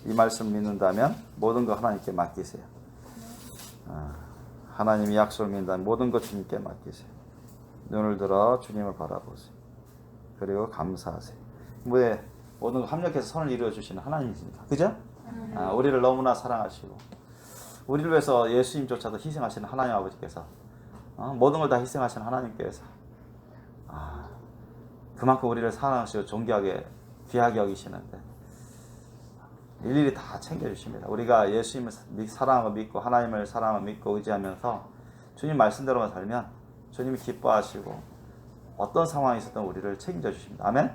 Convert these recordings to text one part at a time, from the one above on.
이 말씀 믿는다면 모든 거 하나님께 맡기세요. 하나님이 약속을 믿는다면 모든 것 주님께 맡기세요. 눈을 들어 주님을 바라보세요. 그리고 감사하세요. 왜? 모든 거 합력해서 선을 이루어주시는 하나님이십니다. 그죠? 우리를 너무나 사랑하시고 우리를 위해서 예수님조차도 희생하시는 하나님 아버지께서 모든 걸 다 희생하시는 하나님께서 그만큼 우리를 사랑하시고 존귀하게 귀하게 여기시는데 일일이 다 챙겨주십니다. 우리가 예수님을 사랑하고 믿고 하나님을 사랑하고 믿고 의지하면서 주님 말씀대로만 살면 주님이 기뻐하시고 어떤 상황이 있었든 우리를 책임져 주십니다. 아멘?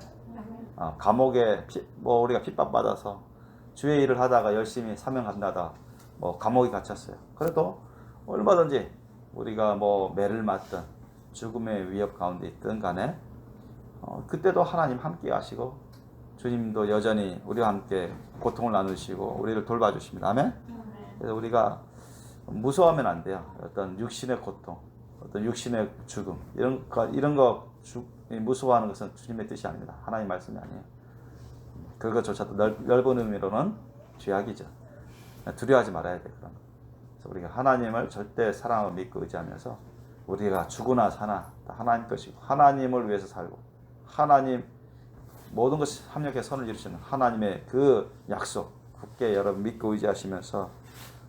감옥에 우리가 핍박받아서 주의 일을 하다가 열심히 사명 감다가 감옥에 갇혔어요. 그래도 얼마든지 우리가 매를 맞든 죽음의 위협 가운데 있든 간에 그때도 하나님 함께 하시고 주님도 여전히 우리와 함께 고통을 나누시고 우리를 돌봐주십니다. 아멘? 그래서 우리가 무서워하면 안 돼요. 어떤 육신의 고통, 어떤 육신의 죽음 이런 거 무서워하는 것은 주님의 뜻이 아닙니다. 하나님 말씀이 아니에요. 그것조차도 넓은 의미로는 죄악이죠. 두려워하지 말아야 돼. 그런 거. 그래서 우리가 하나님을 절대 사랑하고 믿고 의지하면서 우리가 죽으나 사나 다 하나님 것이고 하나님을 위해서 살고 하나님 모든 것이 합력해 선을 이루시는 하나님의 그 약속 굳게 여러분 믿고 의지하시면서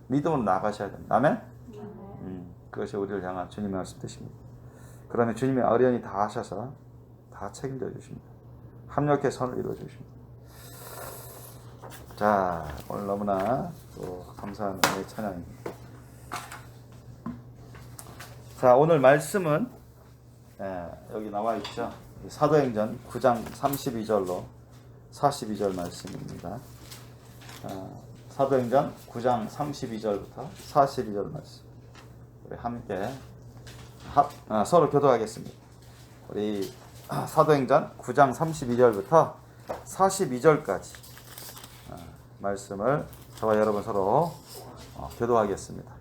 믿음으로 나가셔야 됩니다. 아멘? 그것이 우리를 향한 주님의 말씀 뜻입니다. 그러면 주님의 어련히 다 하셔서 다 책임져 주십니다. 합력해 선을 이루어 주십니다. 자, 오늘 너무나 또 감사한 은혜의 찬양입니다. 자, 오늘 말씀은 여기 나와 있죠. 사도행전 9장 32절로 42절 말씀입니다. 사도행전 9장 32절부터 42절 말씀. 우리 함께 서로 교도하겠습니다. 우리 사도행전 9장 32절부터 42절까지 말씀을 저와 여러분 서로 교도하겠습니다.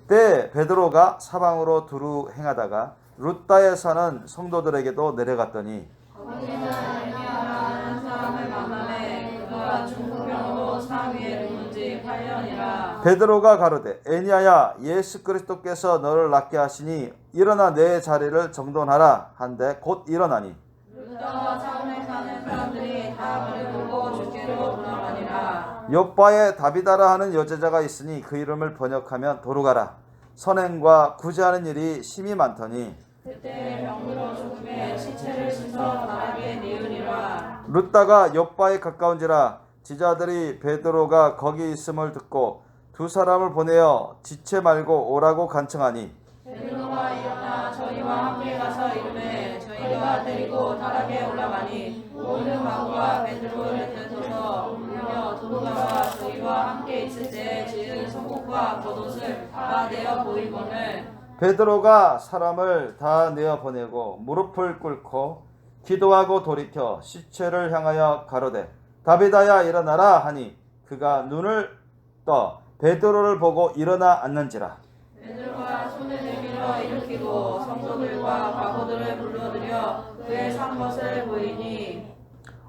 때 베드로가 사방으로 두루 행하다가 룻다에 사는 성도들에게도 내려갔더니 거기는 에니야라는 사람을 만나매 그가 중풍병으로 상위에 누운 지 8년이라. 베드로가 가로되 에니야야 예수 그리스도께서 너를 낫게 하시니 일어나 내 자리를 정돈하라 한데 곧 일어나니 룻다와 사돈에 사는 사람들이 다 그를 보고 주께로 돌아가니라. 요바에 다비다라 하는 여제자가 있으니 그 이름을 번역하면 도루가라. 선행과 구제하는 일이 심히 많더니 그때 병들어 죽음에 시체를 씻어 바닥에 뉘으니라. 룻다가 요바에 가까운지라 지자들이 베드로가 거기 있음을 듣고 두 사람을 보내어 지체 말고 오라고 간청하니 베드로가 일어나 저희와 함께 가서 이르매 저희가 데리고 다락에 올라가니 모든 가구가 베드로를 들쳐서 울며 도루가가 저희와 함께 있을 때 지은 속옷과 겉옷을 다 내어 보이거늘 베드로가 사람을 다 내어 보내고 무릎을 꿇고 기도하고 돌이켜 시체를 향하여 가로되 다비다야 일어나라 하니 그가 눈을 떠 베드로를 보고 일어나 앉는지라. 베드로가 손을 내밀어 일으키고 성도들과 과부들을 불러들여 그의 산 것을 보이니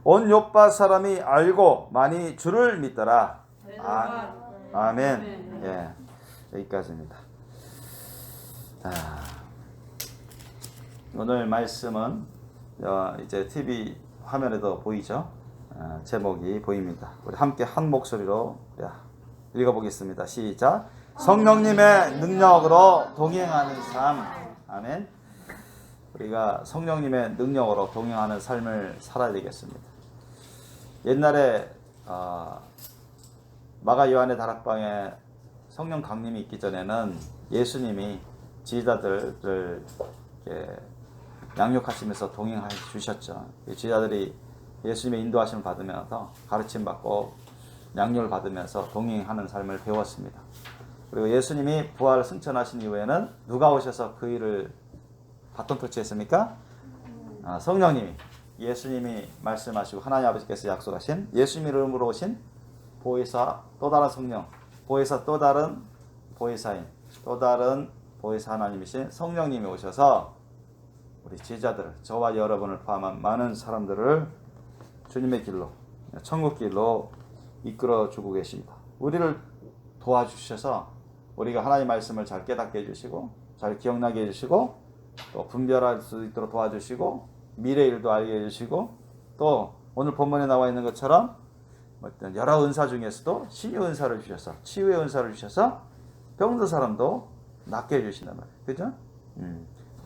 온 요빠 사람이 알고 많이 주를 믿더라. 아멘. 예, 여기까지입니다. 오늘 말씀은 이제 TV 화면에도 보이죠? 제목이 보입니다. 우리 함께 한 목소리로 읽어보겠습니다. 시작. 성령님의 능력으로 동행하는 삶. 아멘. 우리가 성령님의 능력으로 동행하는 삶을 살아야 되겠습니다. 옛날에 마가 요한의 다락방에 성령 강림이 있기 전에는 예수님이 지휘자들을 양육하시면서 동행해 주셨죠. 지휘자들이 예수님의 인도하심을 받으면서 가르침 받고 양육을 받으면서 동행하는 삶을 배웠습니다. 그리고 예수님이 부활 승천하신 이후에는 누가 오셔서 그 일을 바톤 터치했습니까? 성령님이, 예수님이 말씀하시고 하나님 아버지께서 약속하신 예수님 이름으로 오신 보혜사, 또 다른 성령, 보혜사, 또 다른 보혜사인, 또 다른 보혜사 하나님이신 성령님이 오셔서 우리 제자들, 저와 여러분을 포함한 많은 사람들을 주님의 길로, 천국 길로 이끌어 주고 계십니다. 우리를 도와주셔서 우리가 하나님의 말씀을 잘 깨닫게 해주시고 잘 기억나게 해주시고 또 분별할 수 있도록 도와주시고 미래 일도 알게 해주시고 또 오늘 본문에 나와 있는 것처럼 어떤 여러 은사 중에서도 신유 은사를 주셔서 치유의 은사를 주셔서 병든 사람도 낫게 해주신단 말이에요. 그죠?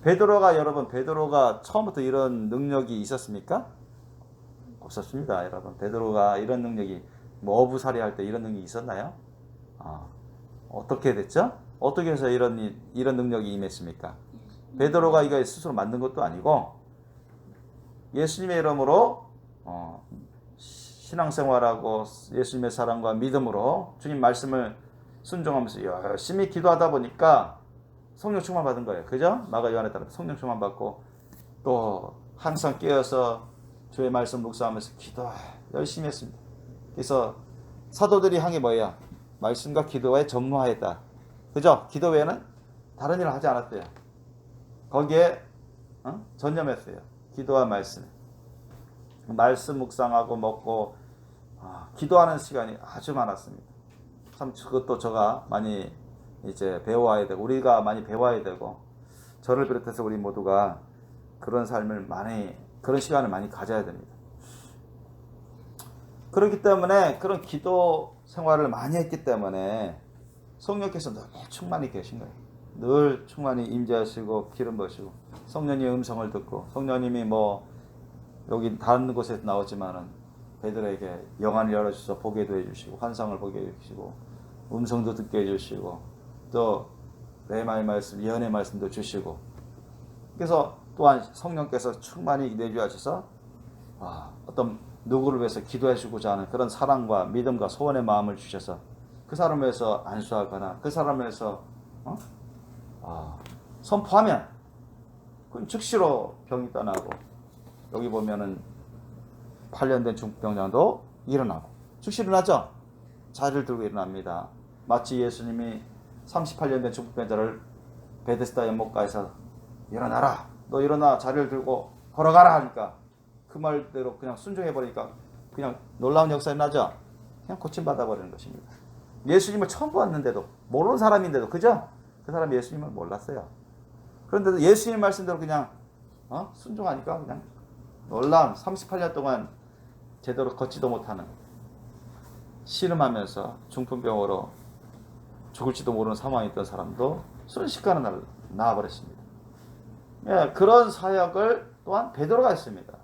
베드로가 처음부터 이런 능력이 있었습니까? 없었습니다, 여러분. 베드로가 이런 능력이 뭐 어부살이 할 때 이런 능력이 있었나요? 어떻게 됐죠? 어떻게 해서 이런 능력이 임했습니까? 베드로가 이거 스스로 만든 것도 아니고 예수님의 이름으로 신앙생활하고 예수님의 사랑과 믿음으로 주님 말씀을 순종하면서 열심히 기도하다 보니까 성령 충만 받은 거예요. 그죠? 마가 요한에 따라 성령 충만 받고 또 항상 깨어서 주의 말씀 묵상하면서 기도 열심히 했습니다. 그래서 사도들이 한 게 뭐예요? 말씀과 기도에 전무하였다. 그죠? 기도 외에는 다른 일을 하지 않았대요. 거기에 전념했어요. 기도와 말씀. 말씀 묵상하고 먹고 기도하는 시간이 아주 많았습니다. 참 그것도 제가 많이 이제 배워야 되고 우리가 많이 배워야 되고 저를 비롯해서 우리 모두가 그런 그런 시간을 많이 가져야 됩니다. 그렇기 때문에 그런 기도 생활을 많이 했기 때문에 성령께서 늘 충만히 계신 거예요. 늘 충만히 임재하시고 기름 부으시고 성령님의 음성을 듣고 성령님이 여기 다른 곳에서 나오지만은 베드로에게 영안을 열어주셔서 보게도 해주시고 환상을 보게 해주시고 음성도 듣게 해주시고 또 레마의 말씀, 예언의 말씀도 주시고 그래서 또한 성령께서 충만히 내주하셔서 어떤 누구를 위해서 기도해 주고자 하는 그런 사랑과 믿음과 소원의 마음을 주셔서 그 사람을 위해서 안수하거나 그 사람을 위해서 선포하면 그건 즉시로 병이 떠나고 여기 보면은 8년 된 중풍병자도 일어나고 즉시 일어나죠. 자리를 들고 일어납니다. 마치 예수님이 38년 된 중풍병자를 베데스다 연못가에서 일어나라, 너 일어나 자리를 들고 걸어가라 하니까 그 말대로 그냥 순종해버리니까 그냥 놀라운 역사가 나죠. 그냥 고침받아 버리는 것입니다. 예수님을 처음 보았는데도 모르는 사람인데도 그죠? 그 사람이 예수님을 몰랐어요. 그런데도 예수님 말씀대로 그냥 순종하니까 그냥 놀라운 38년 동안 제대로 걷지도 못하는 씨름하면서 중풍병으로 죽을지도 모르는 상황에 있던 사람도 순식간에 나아버렸습니다. 예, 그런 사역을 또한 베드로가 했습니다.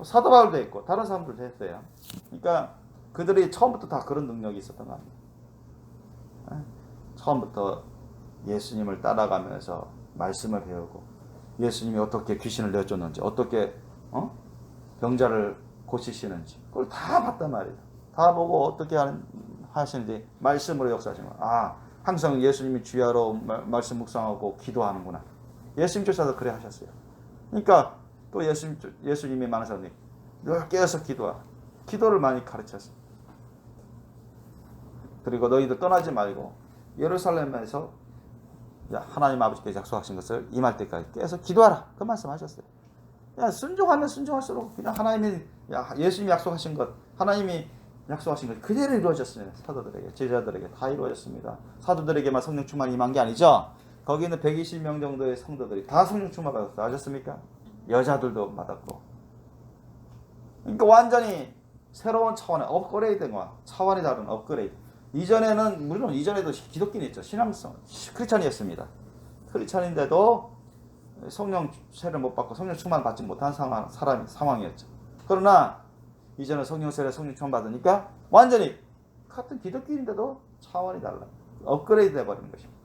사도 바울도 했고 다른 사람들도 했어요. 그러니까 그들이 처음부터 다 그런 능력이 있었던 겁니다. 예? 처음부터 예수님을 따라가면서 말씀을 배우고 예수님이 어떻게 귀신을 내쫓는지 어떻게 병자를 고치시는지 그걸 다 봤단 말이에요. 다 보고 어떻게 하시는지 말씀으로 역사하시는 거예요. 항상 예수님이 주야로 말씀 묵상하고 기도하는구나. 예수님조차도 그래 하셨어요. 그러니까 또 예수님이 많은 사람들이 늘 깨어서 기도하라. 기도를 많이 가르쳤어요. 그리고 너희들 떠나지 말고 예루살렘에서 하나님 아버지께서 약속하신 것을 임할 때까지 깨어서 기도하라. 그 말씀하셨어요. 순종하면 순종할수록 그냥 예수님이 약속하신 것, 하나님이 약속하신 것 그대로 이루어졌어요. 사도들에게, 제자들에게 다 이루어졌습니다. 사도들에게만 성령 충만이 임한 게 아니죠. 거기 있는 120명 정도의 성도들이 다 성령 충만 받았어요. 아셨습니까? 여자들도 받았고. 그러니까 완전히 새로운 차원의 업그레이드와 차원이 다른 업그레이드. 물론 이전에도 기독교는 있죠. 신앙성 크리스찬이었습니다. 크리스찬인데도 성령 세를 못 받고 성령 충만 받지 못한 상황이었죠. 그러나 이제는 성령 세례 성령 충만 받으니까 완전히 같은 기독교인데도 차원이 달라. 업그레이드 돼버리는 것입니다.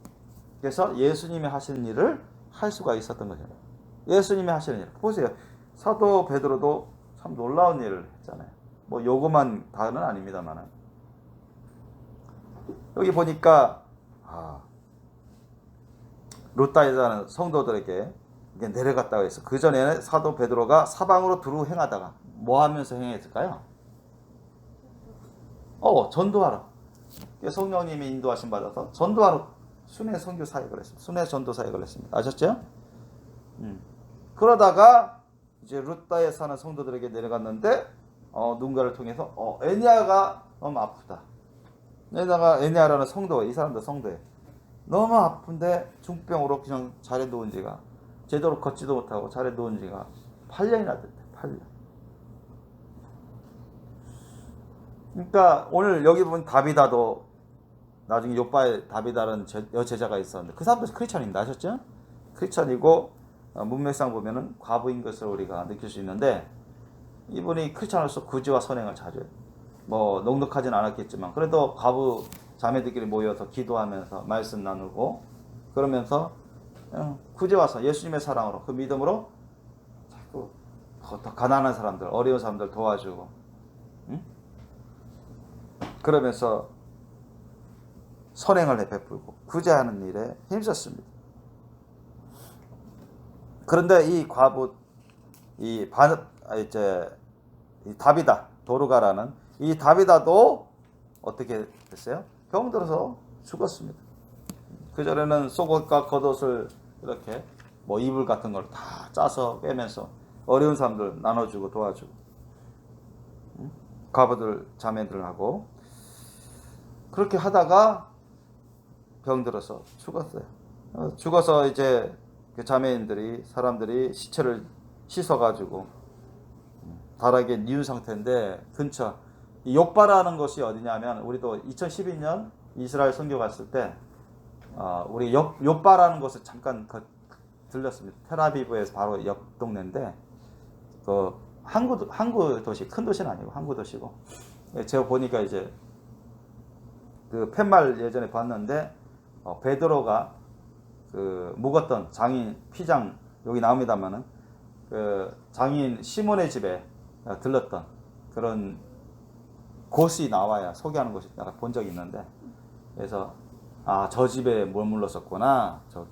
그래서 예수님이 하시는 일을 할 수가 있었던 거죠. 예수님이 하시는 일. 보세요. 사도 베드로도 참 놀라운 일을 했잖아요. 요거만 다는 아닙니다만. 여기 보니까 루다에 사는 성도들에게 내려갔다고 해서 그 전에는 사도 베드로가 사방으로 두루 행하다가 뭐 하면서 행했을까요? 전도하러. 성령님이 인도하심 받아서 전도하러 순회 선교 사역을 했습니다. 순회 전도 사역을 했습니다. 아셨죠? 그러다가 이제 루다에 사는 성도들에게 내려갔는데 누군가를 통해서 애니아가 너무 아프다. 게다가 애니아라는 성도, 이 사람도 성도예요. 너무 아픈데 중병으로 그냥 자리에 누운 지가, 제대로 걷지도 못하고 자리에 누운 지가 8년이나 됐대. 8년. 그러니까 오늘 여기 보면 다비다도 나중에 욥바에 다비다라는 여제자가 있었는데 그 사람도 크리스천입니다. 아셨죠? 크리스천이고 문맥상 보면은 과부인 것을 우리가 느낄 수 있는데 이분이 크리스천으로서 구제와 선행을 자주 해요. 뭐 넉넉하진 않았겠지만 그래도 과부 자매들끼리 모여서 기도하면서 말씀 나누고 그러면서 구제와 선, 예수님의 사랑으로 그 믿음으로 자꾸 더 가난한 사람들, 어려운 사람들 도와주고, 응? 그러면서 선행을 베풀고 구제하는 일에 힘썼습니다. 그런데 이 과부, 이 다비다 도르가라는 이 다비다도 어떻게 됐어요? 병들어서 죽었습니다. 그 전에는 속옷과 겉옷을 이렇게 뭐 이불 같은 걸 다 짜서 빼면서 어려운 사람들 나눠주고 도와주고, 과부들 자매들하고 그렇게 하다가 병들어서 죽었어요. 죽어서 이제 그 자매인들이 사람들이 시체를 씻어가지고 다락에 뉘운 상태인데 근처 이 욥바라는 곳이 어디냐면 우리도 2012년 이스라엘 선교 갔을 때 우리 욥바라는 곳에 잠깐 들렸습니다. 텔아비브에서 바로 옆 동네인데 그 항구 도시, 큰 도시는 아니고 항구 도시고 제가 보니까 이제 그 팻말 예전에 봤는데 베드로가 그 묵었던 장인 피장 여기 나옵니다만은 그 장인 시몬의 집에 들렀던 그런 곳이 나와야 소개하는 곳이 내가 본 적이 있는데 그래서 저 집에 머물렀었구나 저기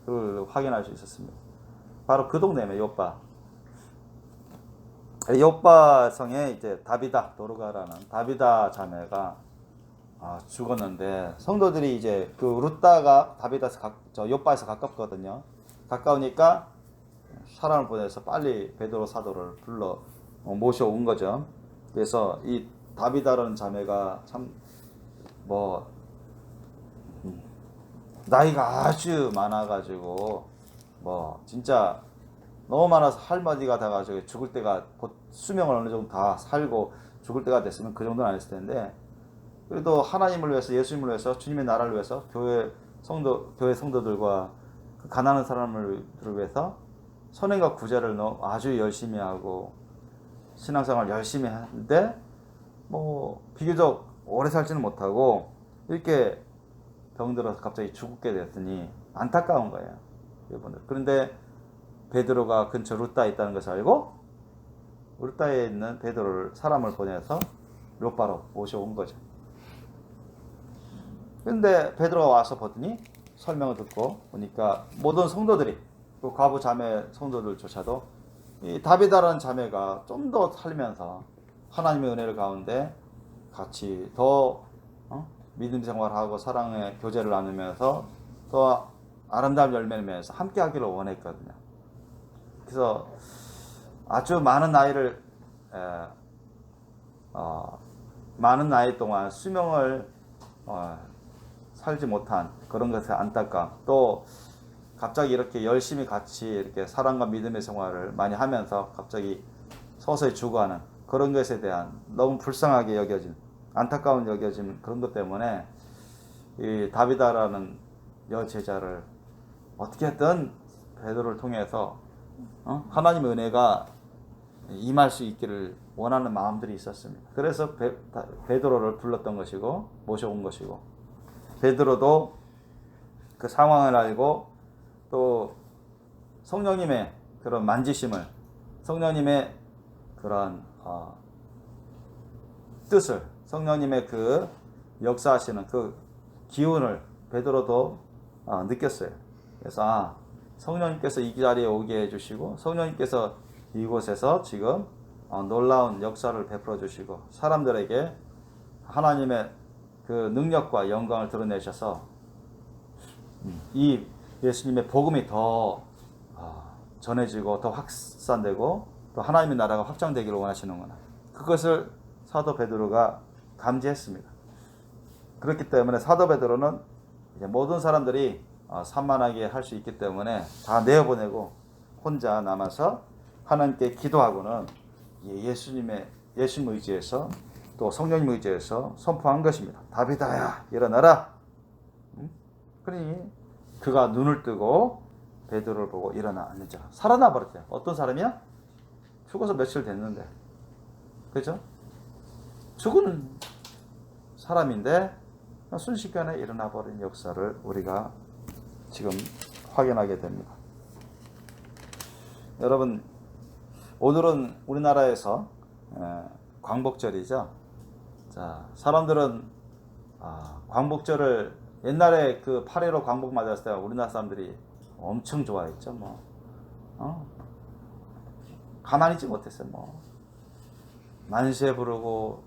그걸 확인할 수 있었습니다. 바로 그 동네에 욥바. 욥바 성에 이제 다비다 도르가라는 다비다 자매가 죽었는데 성도들이 이제 그 루다가 다비다에서 욥바에서 가깝거든요. 가까우니까 사람을 보내서 빨리 베드로 사도를 불러 모셔온 거죠. 그래서 이 다비다라는 자매가 참 뭐 나이가 아주 많아가지고 뭐 진짜 너무 많아서 할머니가 돼가지고 죽을 때가 곧 수명을 어느 정도 다 살고 죽을 때가 됐으면 그 정도는 아니었을 텐데 그래도 하나님을 위해서 예수님을 위해서 주님의 나라를 위해서 교회 성도들과 그 가난한 사람을 위해서 선행과 구제를 아주 열심히 하고 신앙생활 열심히 하는데 뭐 비교적 오래 살지는 못하고 이렇게 병들어서 갑자기 죽게 됐으니 안타까운 거예요. 이분들. 그런데 베드로가 근처 루다에 있다는 것을 알고 루다에 있는 베드로를 사람을 보내서 욥바로 모셔온 거죠. 그런데 베드로가 와서 보더니 설명을 듣고 보니까 모든 성도들이 그 과부 자매 성도들조차도 이 다비다라는 자매가 좀 더 살면서 하나님의 은혜를 가운데 같이 더 믿음 생활하고 사랑의 교제를 나누면서 더 아름다운 열매를 맺어서 함께 하기를 원했거든요. 그래서 아주 많은 나이 동안 수명을 살지 못한 그런 것에 안타까움, 또 갑자기 이렇게 열심히 같이 이렇게 사랑과 믿음의 생활을 많이 하면서 갑자기 서서히 죽어가는 그런 것에 대한 너무 불쌍하게 여겨진, 안타까운 여겨진 그런 것 때문에 이 다비다라는 여제자를 어떻게든 베드로를 통해서 하나님의 은혜가 임할 수 있기를 원하는 마음들이 있었습니다. 그래서 베드로를 불렀던 것이고 모셔온 것이고, 베드로도 그 상황을 알고 또 성령님의 그런 만지심을, 성령님의 그런 뜻을, 성령님의 그 역사하시는 그 기운을 베드로도 느꼈어요. 그래서 성령님께서 이 자리에 오게 해주시고 성령님께서 이곳에서 지금 놀라운 역사를 베풀어 주시고 사람들에게 하나님의 그 능력과 영광을 드러내셔서 이 예수님의 복음이 더 전해지고 더 확산되고 또 하나님의 나라가 확장되기를 원하시는구나. 그것을 사도 베드로가 감지했습니다. 그렇기 때문에 사도 베드로는 이제 모든 사람들이 산만하게 할 수 있기 때문에 다 내어보내고 혼자 남아서 하나님께 기도하고는 예수님 의지에서 또 성령님 의지에서 선포한 것입니다. 다비다야 일어나라. 그러니 그가 눈을 뜨고 베드로를 보고 일어나 앉자. 살아나 버렸대요. 어떤 사람이야? 죽어서 며칠 됐는데, 그죠? 죽은 사람인데 순식간에 일어나 버린 역사를 우리가 지금 확인하게 됩니다. 여러분, 오늘은 우리나라에서 광복절이죠. 자, 사람들은 광복절을 옛날에 그 8.15 광복 맞았을 때 우리나라 사람들이 엄청 좋아했죠. 가만히 있지 못했어요. 만세 부르고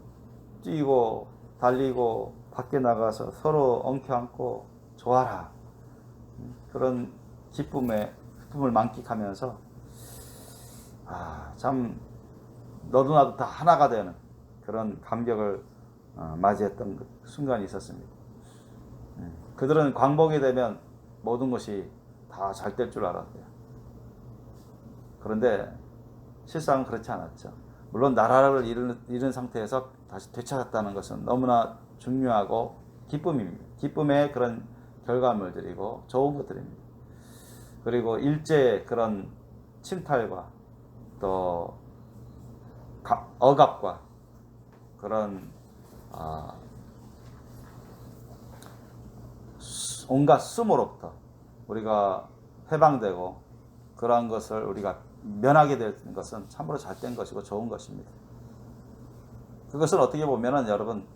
뛰고 달리고 밖에 나가서 서로 엉켜안고 좋아라. 그런 기쁨을 만끽하면서 참 너도 나도 다 하나가 되는 그런 감격을 맞이했던 순간이 있었습니다. 그들은 광복이 되면 모든 것이 다 잘 될 줄 알았대요. 그런데 실상은 그렇지 않았죠. 물론 나라를 잃은 상태에서 다시 되찾았다는 것은 너무나 중요하고 기쁨입니다. 기쁨의 그런 결과물들이고 좋은 것들입니다. 그리고 일제의 그런 침탈과 또 억압과 그런 온갖 수모로부터 우리가 해방되고 그러한 것을 우리가 면하게 된 것은 참으로 잘된 것이고 좋은 것입니다. 그것은 어떻게 보면은 여러분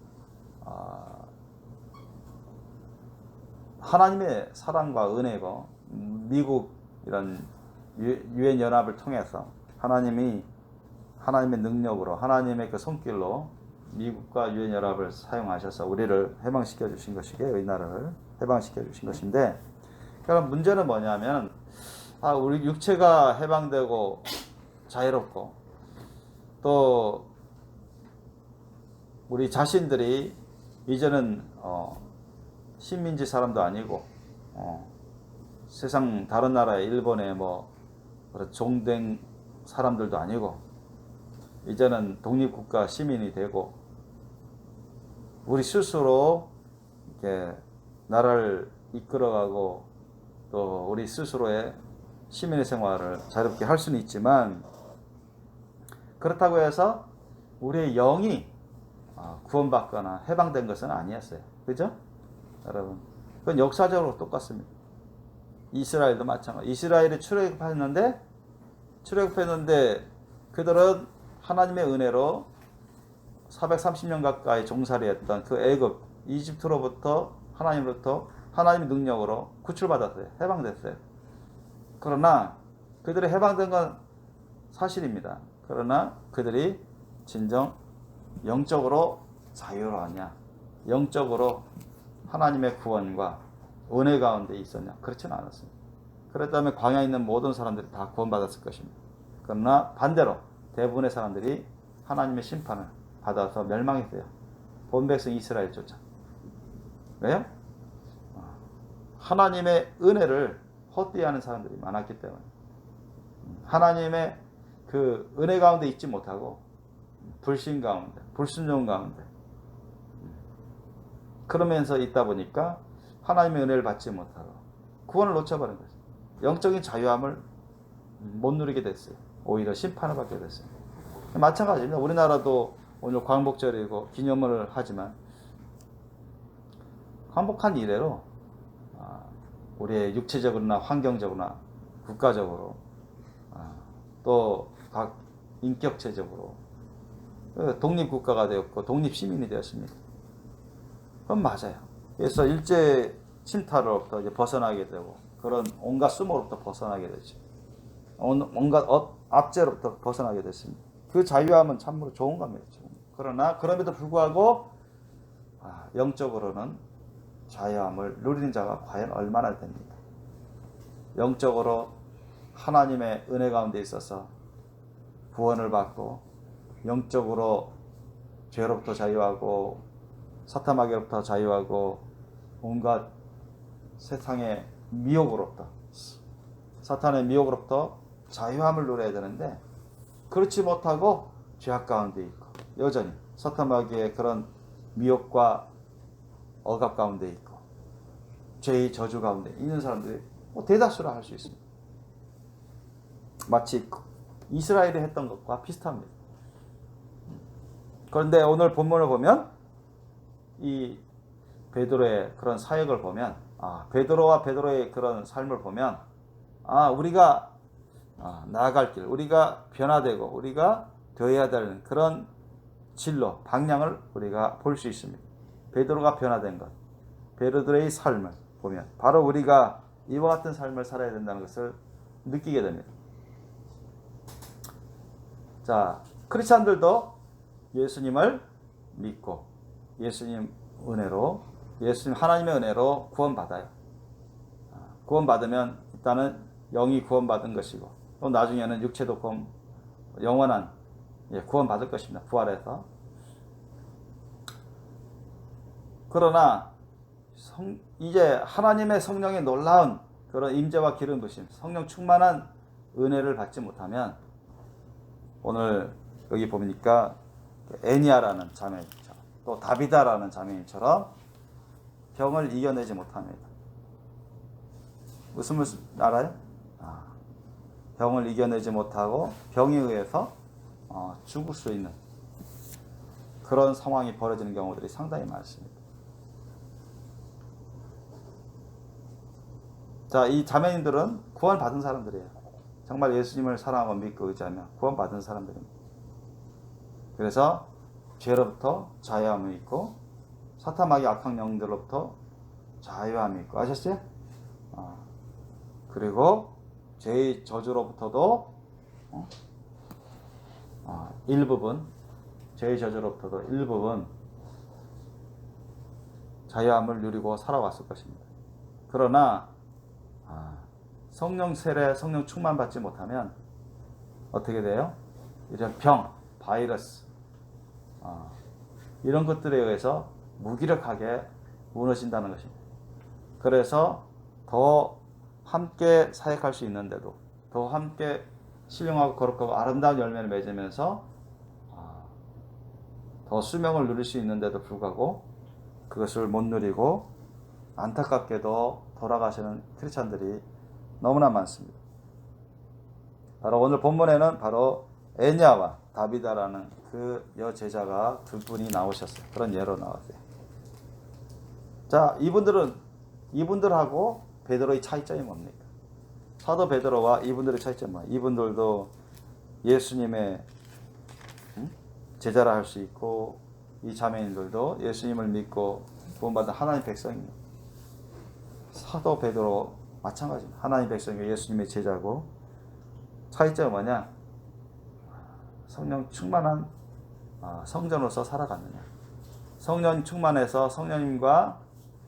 하나님의 사랑과 은혜고 미국 이런 유엔 연합을 통해서 하나님의 능력으로 하나님의 그 손길로 미국과 유엔 연합을 사용하셔서 우리를 해방시켜 주신 것이게 이 나라를 해방시켜 주신 것인데, 그럼 문제는 뭐냐면 우리 육체가 해방되고 자유롭고 또 우리 자신들이 이제는 식민지 사람도 아니고 세상 다른 나라의 일본의 종된 사람들도 아니고 이제는 독립국가 시민이 되고 우리 스스로 이렇게 나라를 이끌어가고 또 우리 스스로의 시민의 생활을 자유롭게 할 수는 있지만, 그렇다고 해서 우리의 영이 구원받거나 해방된 것은 아니었어요. 그죠? 여러분, 그건 역사적으로 똑같습니다. 이스라엘도 마찬가지. 이스라엘이 출애굽했는데 그들은 하나님의 은혜로 430년 가까이 종살이했던 그 애굽, 이집트로부터 하나님의 능력으로 구출받았어요. 해방됐어요. 그러나 그들이 해방된 건 사실입니다. 그러나 그들이 진정 영적으로 자유로웠냐? 영적으로 하나님의 구원과 은혜 가운데 있었냐? 그렇지는 않았습니다. 그렇다면 광야에 있는 모든 사람들이 다 구원받았을 것입니다. 그러나 반대로 대부분의 사람들이 하나님의 심판을 받아서 멸망했어요. 본 백성 이스라엘조차. 왜요? 하나님의 은혜를 헛되이 하는 사람들이 많았기 때문에, 하나님의 그 은혜 가운데 있지 못하고 불신 가운데, 불순종 가운데 그러면서 있다 보니까 하나님의 은혜를 받지 못하고 구원을 놓쳐버린 거죠. 영적인 자유함을 못 누리게 됐어요. 오히려 심판을 받게 됐어요. 마찬가지입니다. 우리나라도 오늘 광복절이고 기념을 하지만 광복한 이래로 우리의 육체적으로나 환경적으로나 국가적으로 또 각 인격체적으로 독립국가가 되었고 독립시민이 되었습니다. 그건 맞아요. 그래서 일제 침탈로부터 이제 벗어나게 되고 그런 온갖 수모로부터 벗어나게 되죠. 온갖 압제로부터 벗어나게 됐습니다. 그 자유함은 참으로 좋은 겁니다. 그러나 그럼에도 불구하고 영적으로는 자유함을 누리는 자가 과연 얼마나 됩니까? 영적으로 하나님의 은혜 가운데 있어서 구원을 받고 영적으로 죄로부터 자유하고 사탄 마귀로부터 자유하고 온갖 세상의 미혹으로부터, 사탄의 미혹으로부터 자유함을 누려야 되는데 그렇지 못하고 죄악 가운데 있고 여전히 사탄 마귀의 그런 미혹과 억압 가운데 있고 죄의 저주 가운데 있는 사람들이 대다수라 할 수 있습니다. 마치 이스라엘이 했던 것과 비슷합니다. 그런데 오늘 본문을 보면 이 베드로의 그런 사역을 보면 베드로와 베드로의 그런 삶을 보면 우리가 나아갈 길, 우리가 변화되고 우리가 되어야 될 그런 진로, 방향을 우리가 볼 수 있습니다. 베드로가 변화된 것, 베드로의 삶을 보면 바로 우리가 이와 같은 삶을 살아야 된다는 것을 느끼게 됩니다. 자, 크리스찬들도 예수님을 믿고 예수님 은혜로, 예수님 하나님의 은혜로 구원받아요. 구원받으면 일단은 영이 구원받은 것이고 또 나중에는 육체도 영원한 구원받을 것입니다. 부활해서. 그러나 이제 하나님의 성령의 놀라운 그런 임재와 기름 부심, 성령 충만한 은혜를 받지 못하면 오늘 여기 보니까 애니아라는 자매처럼 또 다비다라는 자매처럼 병을 이겨내지 못합니다. 무슨 알아요? 병을 이겨내지 못하고 병에 의해서 죽을 수 있는 그런 상황이 벌어지는 경우들이 상당히 많습니다. 자, 이 자매님들은 구원받은 사람들이에요. 정말 예수님을 사랑하고 믿고 의지하며 구원받은 사람들입니다. 그래서 죄로부터 자유함이 있고 사탄 마귀 악한 영들로부터 자유함이 있고 아셨어요? 그리고 죄의 저주로부터도 일부분, 죄의 저주로부터도 일부분 자유함을 누리고 살아왔을 것입니다. 그러나 성령 세례, 성령 충만 받지 못하면 어떻게 돼요? 이런 병, 바이러스 이런 것들에 의해서 무기력하게 무너진다는 것입니다. 그래서 더 함께 사역할 수 있는데도 더 함께 신령하고 거룩하고 아름다운 열매를 맺으면서 더 수명을 누릴 수 있는데도 불구하고 그것을 못 누리고 안타깝게도 돌아가시는 크리스찬들이 너무나 많습니다. 바로 오늘 본문에는 바로 애냐와 다비다라는 그 여제자가 두 분이 나오셨어요. 그런 예로 나왔어요. 자, 이분들하고 베드로의 차이점이 뭡니까? 사도 베드로와 이분들의 차이점은 뭐예요? 이분들도 예수님의 제자라 할 수 있고 이 자매인들도 예수님을 믿고 구원받은 하나님의 백성입니다. 사도 베드로 마찬가지입니다. 하나님의 백성이 예수님의 제자고 차이점은 뭐냐? 성령 충만한 성전으로서 살아갔느냐? 성령 충만해서 성령님과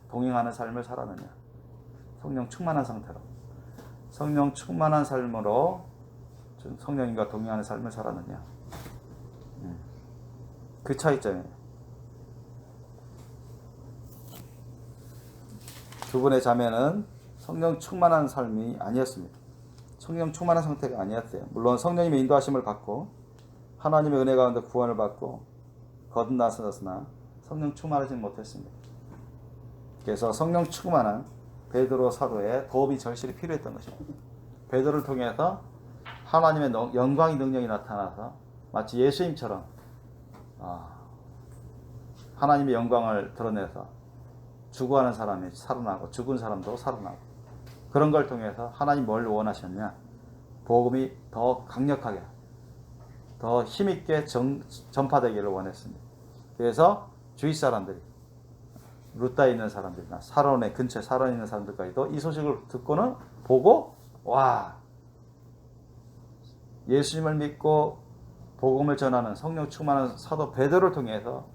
동행하는 삶을 살았느냐? 성령 충만한 상태로 성령 충만한 삶으로 성령님과 동행하는 삶을 살았느냐? 그 차이점이에요. 두 분의 자매는 성령 충만한 삶이 아니었습니다. 성령 충만한 상태가 아니었어요. 물론 성령님의 인도하심을 받고 하나님의 은혜 가운데 구원을 받고 거듭났으나 성령 충만하지 못했습니다. 그래서 성령 충만한 베드로 사도의 도움이 절실히 필요했던 것입니다. 베드로를 통해서 하나님의 영광의 능력이 나타나서 마치 예수님처럼 하나님의 영광을 드러내서 죽어가는 사람이 살아나고 죽은 사람도 살아나고 그런 걸 통해서 하나님 뭘 원하셨냐? 복음이 더 강력하게 더 힘있게 전파되기를 원했습니다. 그래서 주위 사람들이 루다에 있는 사람들이나 사론의 근처에 사론에 있는 사람들까지도 이 소식을 듣고는 보고 예수님을 믿고 복음을 전하는 성령 충만한 사도 베드로를 통해서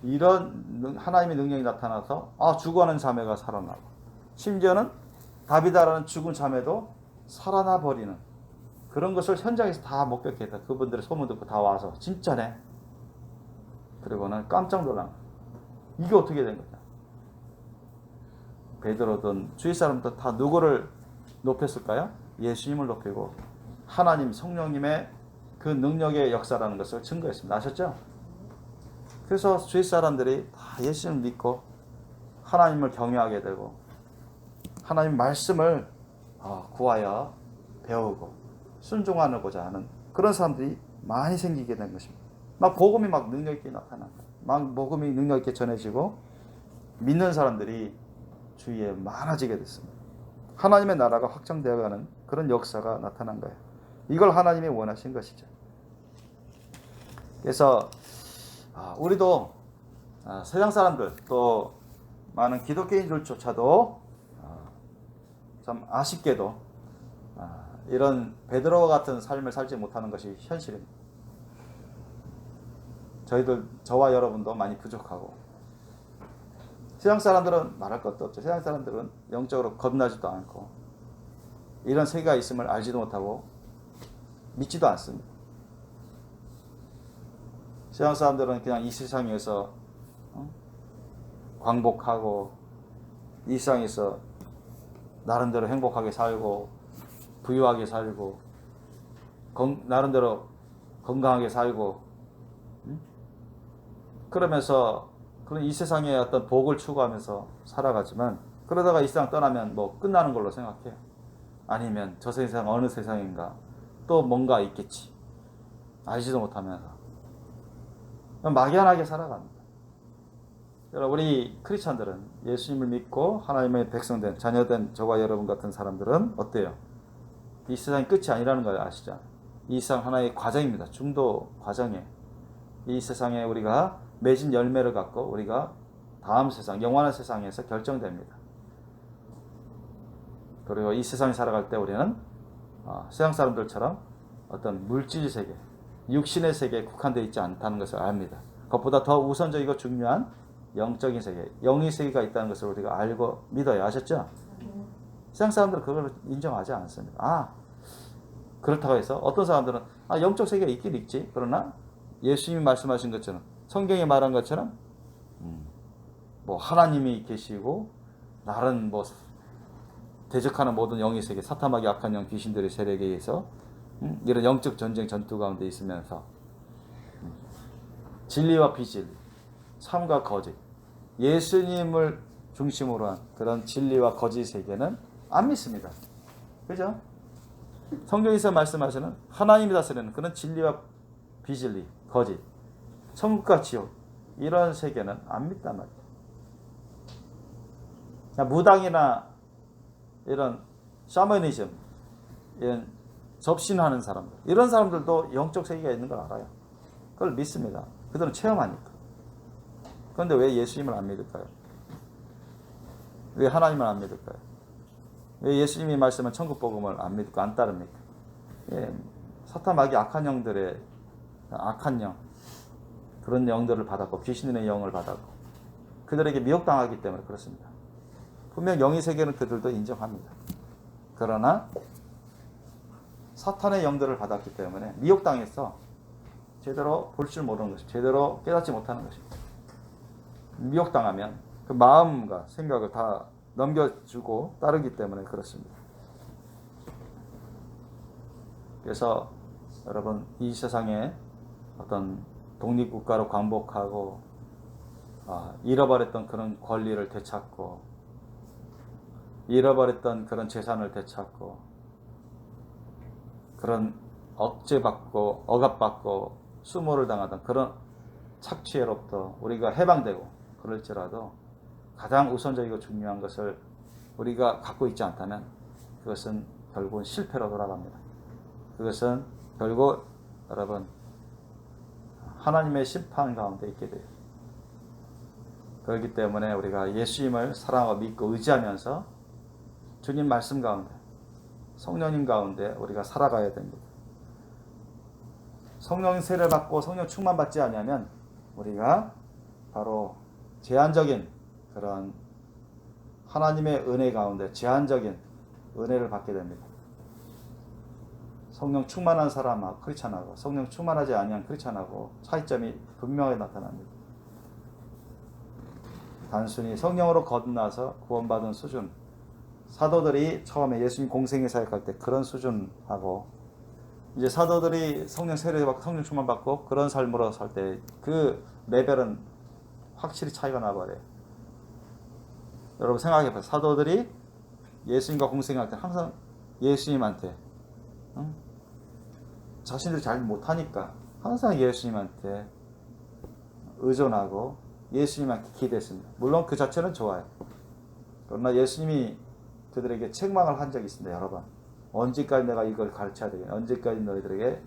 이런 하나님의 능력이 나타나서 죽어가는 자매가 살아나고 심지어는 다비다라는 죽은 자매도 살아나 버리는 그런 것을 현장에서 다 목격했다. 그분들의 소문 듣고 다 와서 진짜네. 그리고는 깜짝 놀란 이게 어떻게 된 거냐? 베드로든 주위 사람들 다 누구를 높였을까요? 예수님을 높이고 하나님 성령님의 그 능력의 역사라는 것을 증거했습니다. 아셨죠? 그래서 주위 사람들이 다 예수님을 믿고 하나님을 경외하게 되고 하나님 말씀을 구하여 배우고 순종하고자 하는 그런 사람들이 많이 생기게 된 것입니다. 막 복음이 막 능력 있게 나타납니다. 막 복음이 능력 있게 전해지고 믿는 사람들이 주위에 많아지게 됐습니다. 하나님의 나라가 확장되어가는 그런 역사가 나타난 거예요. 이걸 하나님이 원하신 것이죠. 그래서 우리도 세상 사람들 또 많은 기독교인들조차도 참 아쉽게도 이런 베드로와 같은 삶을 살지 못하는 것이 현실입니다. 저와 여러분도 많이 부족하고 세상 사람들은 말할 것도 없죠. 세상 사람들은 영적으로 겁나지도 않고 이런 세계가 있음을 알지도 못하고 믿지도 않습니다. 세상 사람들은 그냥 이 세상에서 광복하고 이 세상에서 나름대로 행복하게 살고 부유하게 살고 나름대로 건강하게 살고 그러면서 그런 이 세상의 어떤 복을 추구하면서 살아가지만 그러다가 이 세상 떠나면 뭐 끝나는 걸로 생각해요. 아니면 저 세상 어느 세상인가 또 뭔가 있겠지 알지도 못하면서 막연하게 살아갑니다. 여러분 우리 크리스찬들은 예수님을 믿고 하나님의 백성된 자녀된 저와 여러분 같은 사람들은 어때요? 이 세상이 끝이 아니라는 걸 아시죠? 이 세상 하나의 과정입니다. 중도 과정에 이 세상에 우리가 맺은 열매를 갖고 우리가 다음 세상 영원한 세상에서 결정됩니다. 그리고 이 세상에 살아갈 때 우리는 세상 사람들처럼 어떤 물질 세계, 육신의 세계에 국한되어 있지 않다는 것을 압니다. 그것보다 더 우선적이고 중요한 영적인 세계, 영의 세계가 있다는 것을 우리가 알고 믿어야 아셨죠? 세상 사람들은 그걸 인정하지 않습니다. 그렇다고 해서 어떤 사람들은 영적 세계가 있긴 있지. 그러나 예수님이 말씀하신 것처럼 성경에 말한 것처럼 뭐 하나님이 계시고 나른 뭐 대적하는 모든 영의 세계, 사탐하게 악한 영, 귀신들의 세력에 의해서 이런 영적 전쟁 전투 가운데 있으면서 진리와 비진리, 참과 거짓, 예수님을 중심으로 한 그런 진리와 거짓 세계는 안 믿습니다. 그죠? 성경에서 말씀하시는 하나님이 다스리는 그런 진리와 비진리, 거짓, 천국과 지옥 이런 세계는 안 믿단 말이에요. 무당이나 이런 샤머니즘, 이런 접신하는 사람들, 이런 사람들도 영적 세계가 있는 걸 알아요. 그걸 믿습니다. 그들은 체험하니까. 그런데 왜 예수님을 안 믿을까요? 왜 하나님을 안 믿을까요? 왜 예수님이 말씀한 천국 복음을 안 믿고 안 따릅니까? 사탄 마귀 악한 영들의 악한 영, 그런 영들을 받았고 귀신의 영을 받았고 그들에게 미혹당하기 때문에 그렇습니다. 분명 영의 세계는 그들도 인정합니다. 그러나 사탄의 영들을 받았기 때문에 미혹당해서 제대로 볼 줄 모르는 것입니다. 제대로 깨닫지 못하는 것입니다. 미혹당하면 그 마음과 생각을 다 넘겨주고 따르기 때문에 그렇습니다. 그래서 여러분 이 세상에 어떤 독립국가로 광복하고 잃어버렸던 그런 권리를 되찾고 잃어버렸던 그런 재산을 되찾고 그런 억제받고 억압받고 수모를 당하던 그런 착취로부터 우리가 해방되고 그럴지라도 가장 우선적이고 중요한 것을 우리가 갖고 있지 않다면 그것은 결국은 실패로 돌아갑니다. 그것은 결국 여러분 하나님의 심판 가운데 있게 돼요. 그렇기 때문에 우리가 예수님을 사랑하고 믿고 의지하면서 주님 말씀 가운데 성령님 가운데 우리가 살아가야 됩니다. 성령 세례를 받고 성령 충만 받지 않으면 우리가 바로 제한적인 그런 하나님의 은혜 가운데 제한적인 은혜를 받게 됩니다. 성령 충만한 사람하고 크리스찬하고 성령 충만하지 아니한 크리스찬하고 차이점이 분명하게 나타납니다. 단순히 성령으로 거듭나서 구원받은 수준, 사도들이 처음에 예수님 공생애 사역할 때 그런 수준하고 이제 사도들이 성령 세례받고 성령 충만 받고 그런 삶으로 살 때 그 레벨은 확실히 차이가 나버려요. 여러분 생각해봐요. 사도들이 예수님과 공생할 때 항상 예수님한테 자신들이 잘 못하니까 항상 예수님한테 의존하고 예수님한테 기대했습니다. 물론 그 자체는 좋아요. 그러나 예수님이 그들에게 책망을 한 적이 있습니다. 여러 번. 언제까지 내가 이걸 가르쳐야 되겠냐. 언제까지 너희들에게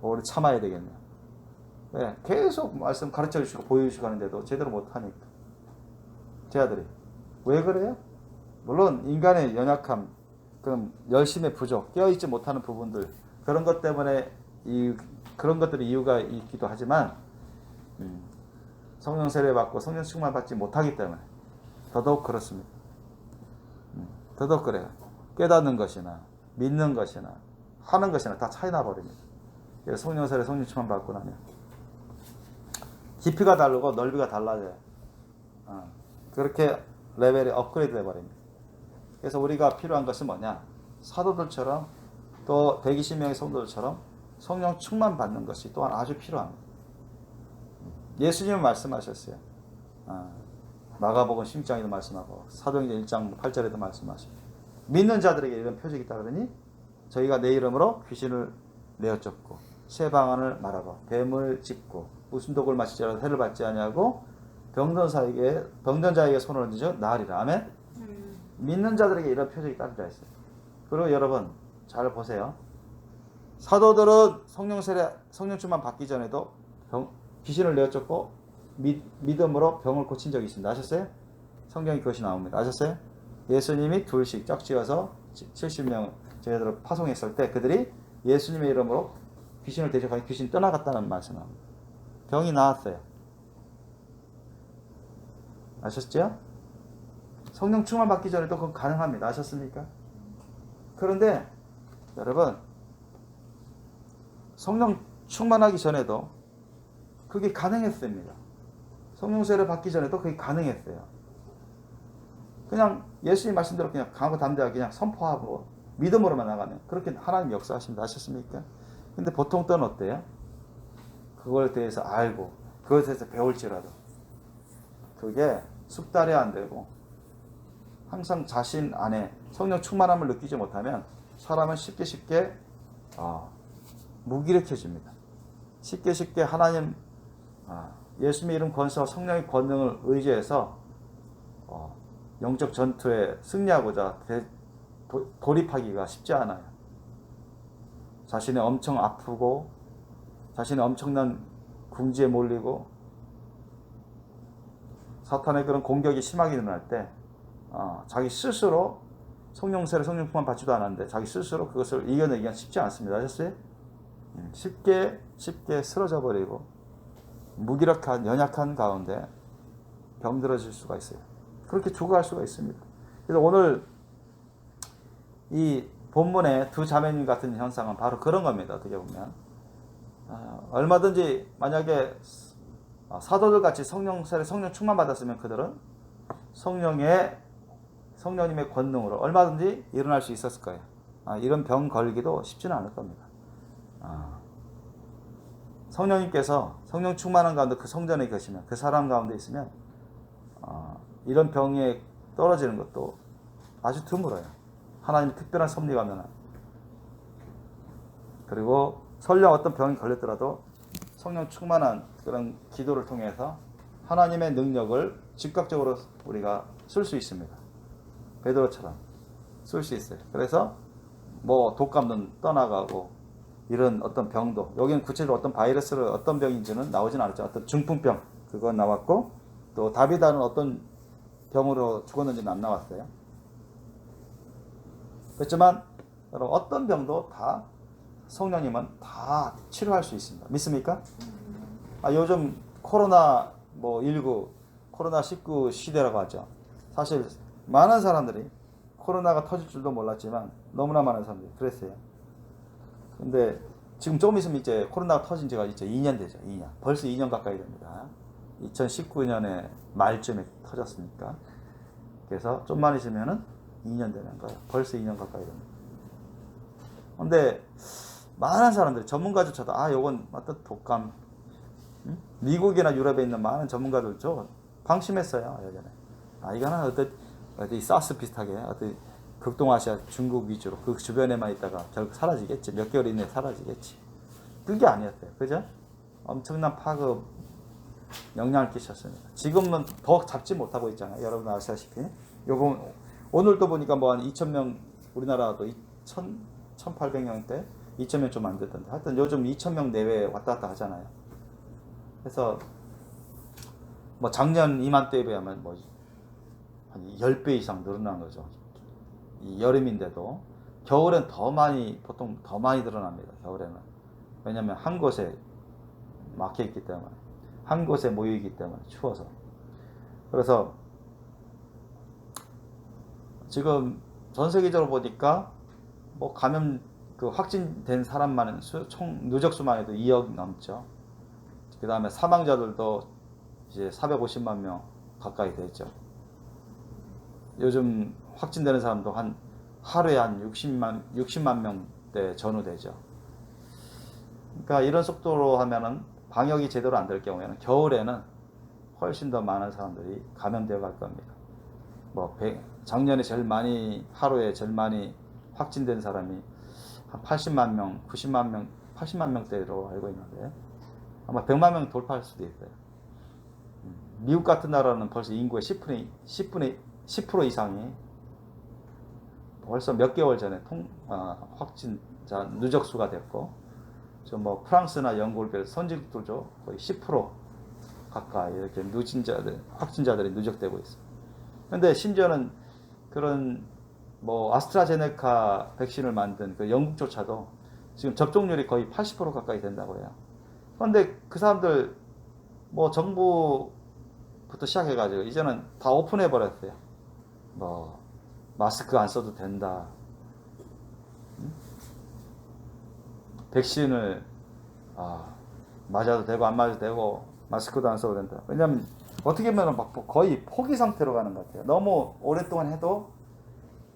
오래 참아야 되겠냐. 네, 계속 말씀 가르쳐 주시고 보여주시고 하는데도 제대로 못하니까. 제 아들이. 왜 그래요? 물론 인간의 연약함, 그럼 열심의 부족, 깨어있지 못하는 부분들, 그런 것 때문에 그런 것들이 이유가 있기도 하지만 성령 세례 받고 성령 충만 받지 못하기 때문에 더더욱 그렇습니다. 더더욱 그래요. 깨닫는 것이나 믿는 것이나 하는 것이나 다 차이 나버립니다. 그래서 성령 세례 성령 충만 받고 나면 깊이가 다르고 넓이가 달라져요. 그렇게 레벨이 업그레이드 돼버립니다. 그래서 우리가 필요한 것은 뭐냐? 사도들처럼 또 120명의 성도들처럼 성령 충만 받는 것이 또한 아주 필요합니다. 예수님은 말씀하셨어요. 마가복음 10장에도 말씀하고 사도행전 1장 8절에도 말씀하시고 믿는 자들에게 이런 표적이 있다 그러니 저희가 내 이름으로 귀신을 내어 쫓고 새 방언을 말하고 뱀을 짚고 무슨 독을 마시지라도 해를 받지 아니하고 병든 자에게 손을 얹으며 나으리라. 아멘. 믿는 자들에게 이런 표적이 따르라 했어요. 그리고 여러분 잘 보세요. 사도들은 성령 세례, 성령 충만 받기 전에도 귀신을 내어 쫓고 믿음으로 병을 고친 적이 있습니다. 아셨어요? 성경에 그것이 나옵니다. 아셨어요? 예수님이 둘씩 짝지어서 70명 저희들을 파송했을 때 그들이 예수님의 이름으로 귀신을 대적하니 귀신이 떠나갔다는 말씀을 합니다. 병이 나았어요. 아셨죠? 성령 충만 받기 전에도 그건 가능합니다. 아셨습니까? 그런데 여러분 성령 충만하기 전에도 그게 가능했습니다. 성령 세례 받기 전에도 그게 가능했어요. 그냥 예수님 말씀대로 그냥 강하고 담대하게 그냥 선포하고 믿음으로만 나가면 그렇게 하나님 역사하십니다. 아셨습니까? 근데 보통 때는 어때요? 그거에 대해서 알고 그것에 대해서 배울지라도 그게 숙달이 안 되고 항상 자신 안에 성령 충만함을 느끼지 못하면 사람은 쉽게 무기력해집니다. 쉽게 하나님 예수님의 이름 권세와 성령의 권능을 의지해서 영적 전투에 승리하고자 돌입하기가 쉽지 않아요. 자신이 엄청 아프고 자신의 엄청난 궁지에 몰리고 사탄의 그런 공격이 심하게 일어날 때 자기 스스로 성령 세례 성령 충만 받지도 않았는데 자기 스스로 그것을 이겨내기가 쉽지 않습니다. 아셨어요? 쉽게 쓰러져 버리고 무기력한 연약한 가운데 병들어질 수가 있어요. 그렇게 죽어갈 수가 있습니다. 그래서 오늘 이 본문의 두 자매님 같은 현상은 바로 그런 겁니다. 어떻게 보면 얼마든지 만약에 사도들 같이 성령 세례 성령 충만 받았으면 그들은 성령님의 권능으로 얼마든지 일어날 수 있었을 거예요. 이런 병 걸기도 쉽지는 않을 겁니다. 성령님께서 성령 충만한 가운데 그 성전에 계시면 그 사람 가운데 있으면 이런 병에 떨어지는 것도 아주 드물어요. 하나님의 특별한 섭리가 면한. 그리고 설령 어떤 병이 걸렸더라도 성령 충만한 그런 기도를 통해서 하나님의 능력을 즉각적으로 우리가 쓸 수 있습니다. 베드로처럼 쓸 수 있어요. 그래서 뭐 독감은 떠나가고 이런 어떤 병도 여기는 구체적으로 어떤 바이러스를 어떤 병인지는 나오진 않았죠. 어떤 중풍병 그건 나왔고 또 다비다는 어떤 병으로 죽었는지는 안 나왔어요. 그렇지만 여러분 어떤 병도 다 성령님은 다 치료할 수 있습니다. 믿습니까? 요즘 코로나 19 코로나19 시대라고 하죠. 사실 많은 사람들이 코로나가 터질 줄도 몰랐지만 너무나 많은 사람들이 그랬어요. 근데 지금 조금 있으면 이제 코로나가 터진 지가 이제 2년 되죠. 2년. 벌써 2년 가까이 됩니다. 2019년에 말쯤에 터졌으니까. 그래서 좀만 있으면은 2년 되는 거예요. 벌써 2년 가까이 됩니다. 근데 많은 사람들이 전문가조차도 요건 어떤 독감, 미국이나 유럽에 있는 많은 전문가들도 방심했어요 예전에. 이거는 어디 사스 비슷하게 어디 극동아시아 중국 위주로 그 주변에만 있다가 결국 사라지겠지, 몇 개월 이내에 사라지겠지. 그게 아니었대요. 그죠? 엄청난 파급 영향을 끼쳤습니다. 지금은 더 잡지 못하고 있잖아요. 여러분 아시다시피. 요번 오늘도 보니까 뭐 한 2,000명, 우리나라도 1,800명대 2,000명 좀 안 됐던데, 하여튼 요즘 2,000명 내외 왔다 갔다 하잖아요. 그래서 뭐 작년 이맘때에 비하면 뭐 한 10배 이상 늘어난 거죠. 이 여름인데도 겨울엔 보통 더 많이 늘어납니다. 겨울에는. 왜냐면 한 곳에 막혀 있기 때문에, 한 곳에 모여 있기 때문에 추워서. 그래서 지금 전 세계적으로 보니까 뭐 확진된 사람만 총 누적수만 해도 2억 넘죠. 그 다음에 사망자들도 이제 450만 명 가까이 되죠. 요즘 확진되는 사람도 하루에 한 60만 명대 전후되죠. 그러니까 이런 속도로 하면은 방역이 제대로 안 될 경우에는 겨울에는 훨씬 더 많은 사람들이 감염되어 갈 겁니다. 작년에 하루에 제일 많이 확진된 사람이 한 80만 명, 90만 명, 80만 명대로 알고 있는데 아마 100만 명 돌파할 수도 있어요. 미국 같은 나라는 벌써 인구의 10% 이상이 벌써 몇 개월 전에 확진자 누적수가 됐고, 프랑스나 영국을 비롯해 선진국들도 거의 10% 가까이 이렇게 확진자들이 누적되고 있어요. 그런데 심지어는 그런 아스트라제네카 백신을 만든 그 영국조차도 지금 접종률이 거의 80% 가까이 된다고 해요. 그런데 그 사람들 정부부터 시작해가지고 이제는 다 오픈해 버렸어요. 마스크 안 써도 된다. 백신을 맞아도 되고 안 맞아도 되고 마스크도 안 써도 된다. 왜냐면 어떻게 보면 거의 포기 상태로 가는 것 같아요. 너무 오랫동안 해도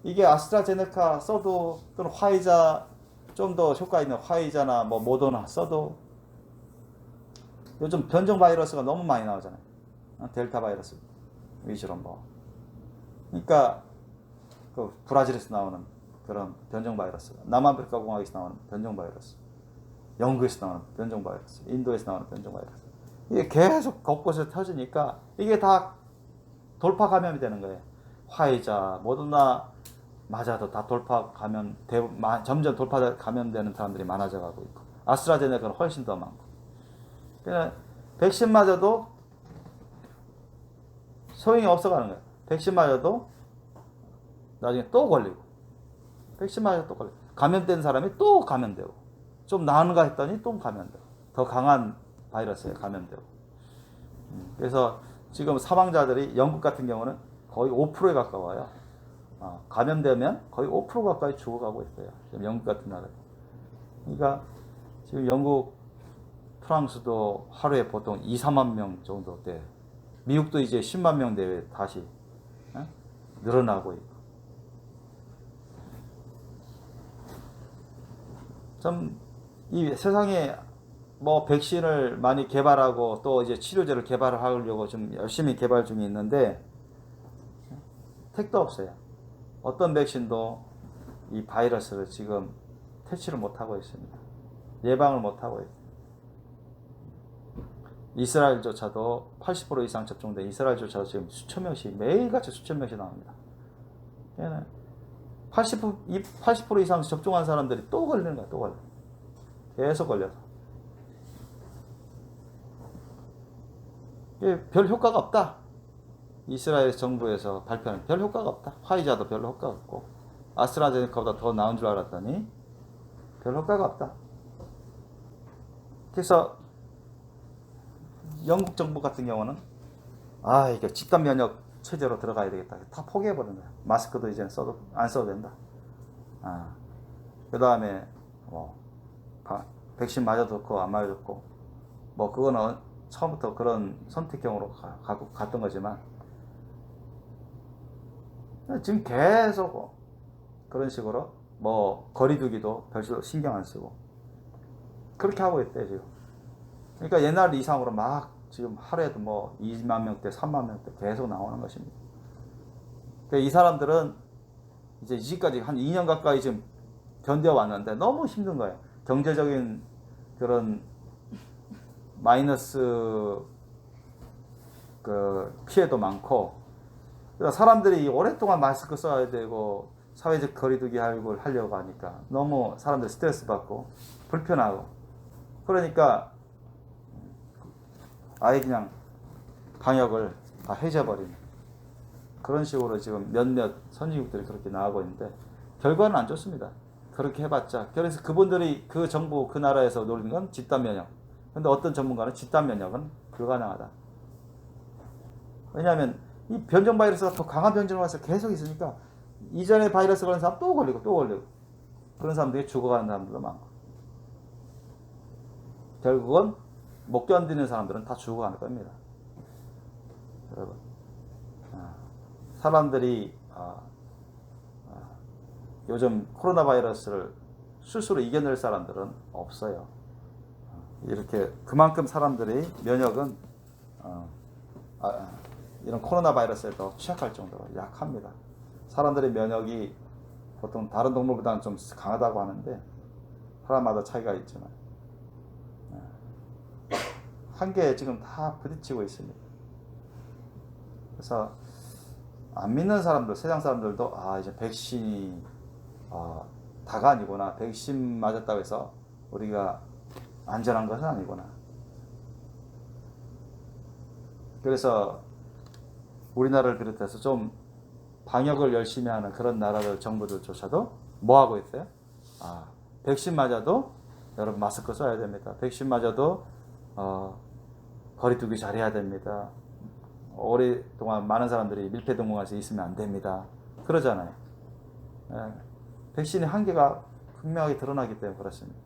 이게 아스트라제네카 써도, 또는 화이자, 좀 더 효과 있는 화이자나 모더나 써도 요즘 변종 바이러스가 너무 많이 나오잖아요. 델타 바이러스 위주로 그러니까 그 브라질에서 나오는 그런 변종 바이러스, 남아프리카 공화국에서 나오는 변종 바이러스, 영국에서 나오는 변종 바이러스, 인도에서 나오는 변종 바이러스, 이게 계속 곳곳에서 터지니까 이게 다 돌파 감염이 되는 거예요. 화이자, 모더나 맞아도 다 점점 돌파 감염되는 사람들이 많아져 가고 있고, 아스트라제네카는 훨씬 더 많고. 그러니까 백신 맞아도 소용이 없어가는 거예요. 백신 맞아도 나중에 또 걸리고, 백신 맞아도 또 걸리고, 감염된 사람이 또 감염되고, 좀 나은가 했더니 또 감염되고, 더 강한 바이러스에 감염되고. 그래서 지금 사망자들이 영국 같은 경우는 거의 5%에 가까워요. 감염되면 거의 5% 가까이 죽어가고 있어요. 지금 영국 같은 나라에. 그러니까 지금 영국, 프랑스도 하루에 보통 2, 3만 명 정도 돼. 미국도 이제 10만 명 내외 다시 늘어나고 있고. 이 세상에 백신을 많이 개발하고 또 이제 치료제를 개발하려고 좀 열심히 개발 중에 있는데 택도 없어요. 어떤 백신도 이 바이러스를 지금 퇴치를 못하고 있습니다. 예방을 못하고 있어요. 이스라엘조차도 80% 이상 접종된 이스라엘조차도 지금 수천 명씩, 매일같이 수천 명씩 나옵니다. 80% 이상 접종한 사람들이 또 걸리는 거야, 또 걸려. 계속 걸려서. 별 효과가 없다. 이스라엘 정부에서 발표하는 별 효과가 없다. 화이자도 별 효과가 없고, 아스트라제네카보다 더 나은 줄 알았더니 별 효과가 없다. 그래서 영국 정부 같은 경우는 이게 집단 면역 체제로 들어가야 되겠다. 다 포기해버린 거야. 마스크도 이제는 안 써도 된다. 그 다음에 백신 맞아도 좋고 안 맞아도 좋고, 그거는 처음부터 그런 선택형으로 갔던 거지만 지금 계속 그런 식으로 뭐 거리두기도 별로 신경 안 쓰고 그렇게 하고 있대요 지금. 그러니까 옛날 이상으로 막 지금 하루에도 뭐 2만 명대, 3만 명대 계속 나오는 것입니다. 그러니까 이 사람들은 이제 이제까지 한 2년 가까이 지금 견뎌왔는데 너무 힘든 거예요. 경제적인 그런 마이너스 그 피해도 많고, 그러니까 사람들이 오랫동안 마스크 써야 되고 사회적 거리두기 하려고 하니까 너무 사람들 스트레스 받고 불편하고, 그러니까 아예 그냥 방역을 다 해제버리는 그런 식으로 지금 몇몇 선진국들이 그렇게 나가고 있는데 결과는 안 좋습니다. 그렇게 해봤자. 그래서 그분들이 그 정부 그 나라에서 노리는 건 집단 면역. 근데 어떤 전문가는 집단 면역은 불가능하다. 왜냐하면 이 변종 바이러스가 더 강한 변종을 와서 계속 있으니까 이전에 바이러스 걸린 사람 또 걸리고 또 걸리고 그런 사람들이 죽어가는 사람들도 많고, 결국은 못 견디는 사람들은 다 죽어가는 겁니다. 여러분, 사람들이 요즘 코로나 바이러스를 스스로 이겨낼 사람들은 없어요. 이렇게 그만큼 사람들이 면역은 이런 코로나 바이러스에 더 취약할 정도로 약합니다. 사람들의 면역이 보통 다른 동물보다는 좀 강하다고 하는데 사람마다 차이가 있지만 한계에 지금 다 부딪히고 있습니다. 그래서 안 믿는 사람들, 세상 사람들도 이제 백신이 다가 아니구나, 백신 맞았다고 해서 우리가 안전한 것은 아니구나. 그래서 우리나라를 비롯해서 좀 방역을 열심히 하는 그런 나라들, 정부들조차도 뭐 하고 있어요? 백신 맞아도 여러분 마스크 써야 됩니다. 백신 맞아도 거리두기 잘해야 됩니다. 오랫동안 많은 사람들이 밀폐동물원에서 있으면 안 됩니다. 그러잖아요. 백신의 한계가 분명하게 드러나기 때문에 그렇습니다.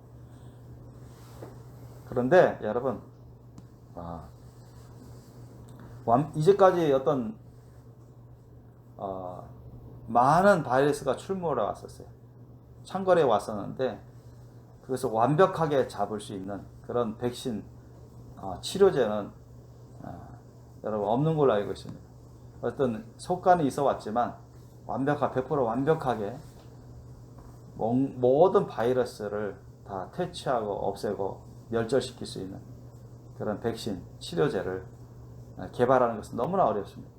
그런데 여러분, 이제까지 어떤 많은 바이러스가 출몰해 왔었어요. 창궐해 왔었는데 그래서 완벽하게 잡을 수 있는 그런 백신 치료제는 여러분 없는 걸로 알고 있습니다. 어떤 속간이 있어 왔지만 100% 완벽하게 모든 바이러스를 다 퇴치하고 없애고 멸절시킬 수 있는 그런 백신 치료제를 개발하는 것은 너무나 어렵습니다.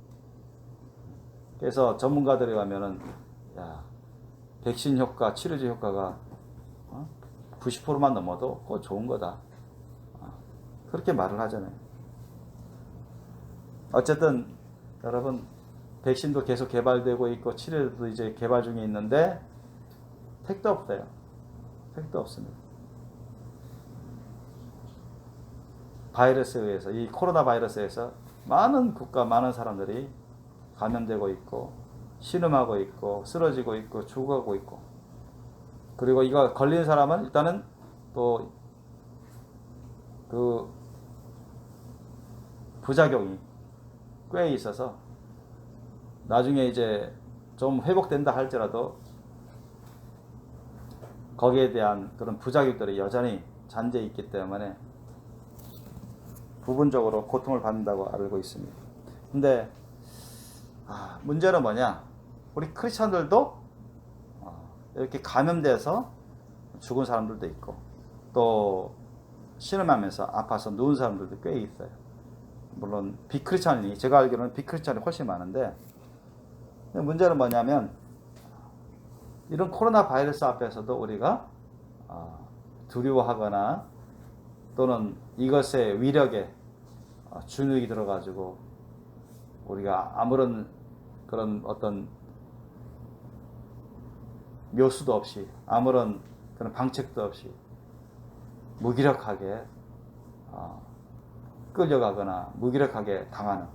그래서 전문가들이 가면은 백신 효과, 치료제 효과가 90%만 넘어도 그거 좋은 거다, 그렇게 말을 하잖아요. 어쨌든 여러분, 백신도 계속 개발되고 있고 치료도 이제 개발 중에 있는데 택도 없어요. 택도 없습니다. 바이러스에 의해서, 이 코로나 바이러스에서 많은 국가, 많은 사람들이 감염되고 있고 신음하고 있고 쓰러지고 있고 죽어가고 있고, 그리고 이거 걸린 사람은 일단은 또 그 부작용이 꽤 있어서 나중에 이제 좀 회복된다 할지라도 거기에 대한 그런 부작용들이 여전히 잔재해 있기 때문에 부분적으로 고통을 받는다고 알고 있습니다. 근데 문제는 뭐냐, 우리 크리스천들도 이렇게 감염돼서 죽은 사람들도 있고 또 신음하면서 아파서 누운 사람들도 꽤 있어요. 물론 비크리스천이, 제가 알기로는 비크리스천이 훨씬 많은데, 문제는 뭐냐면 이런 코로나 바이러스 앞에서도 우리가 두려워하거나 또는 이것의 위력에 주눅이 들어가지고 우리가 아무런 그런 어떤 묘수도 없이, 아무런 그런 방책도 없이 무기력하게 끌려가거나 무기력하게 당하는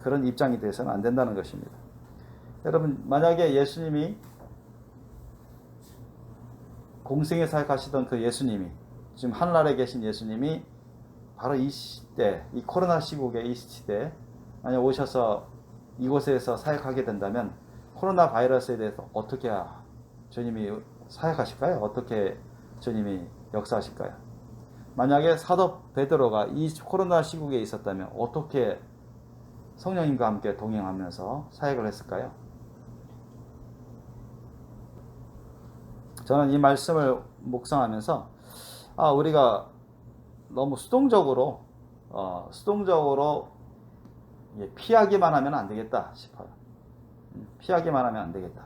그런 입장이 돼서는 안 된다는 것입니다. 여러분, 만약에 예수님이, 공생의 사역하시던 그 예수님이, 지금 하늘나라에 계신 예수님이 바로 이 시대, 이 코로나 시국의 이 시대에 만약 오셔서 이곳에서 사역하게 된다면 코로나 바이러스에 대해서 어떻게 주님이 사역하실까요? 어떻게 주님이 역사하실까요? 만약에 사도 베드로가 이 코로나 시국에 있었다면 어떻게 성령님과 함께 동행하면서 사역을 했을까요? 저는 이 말씀을 묵상하면서 우리가 너무 수동적으로 피하기만 하면 안 되겠다 싶어요. 피하기만 하면 안 되겠다.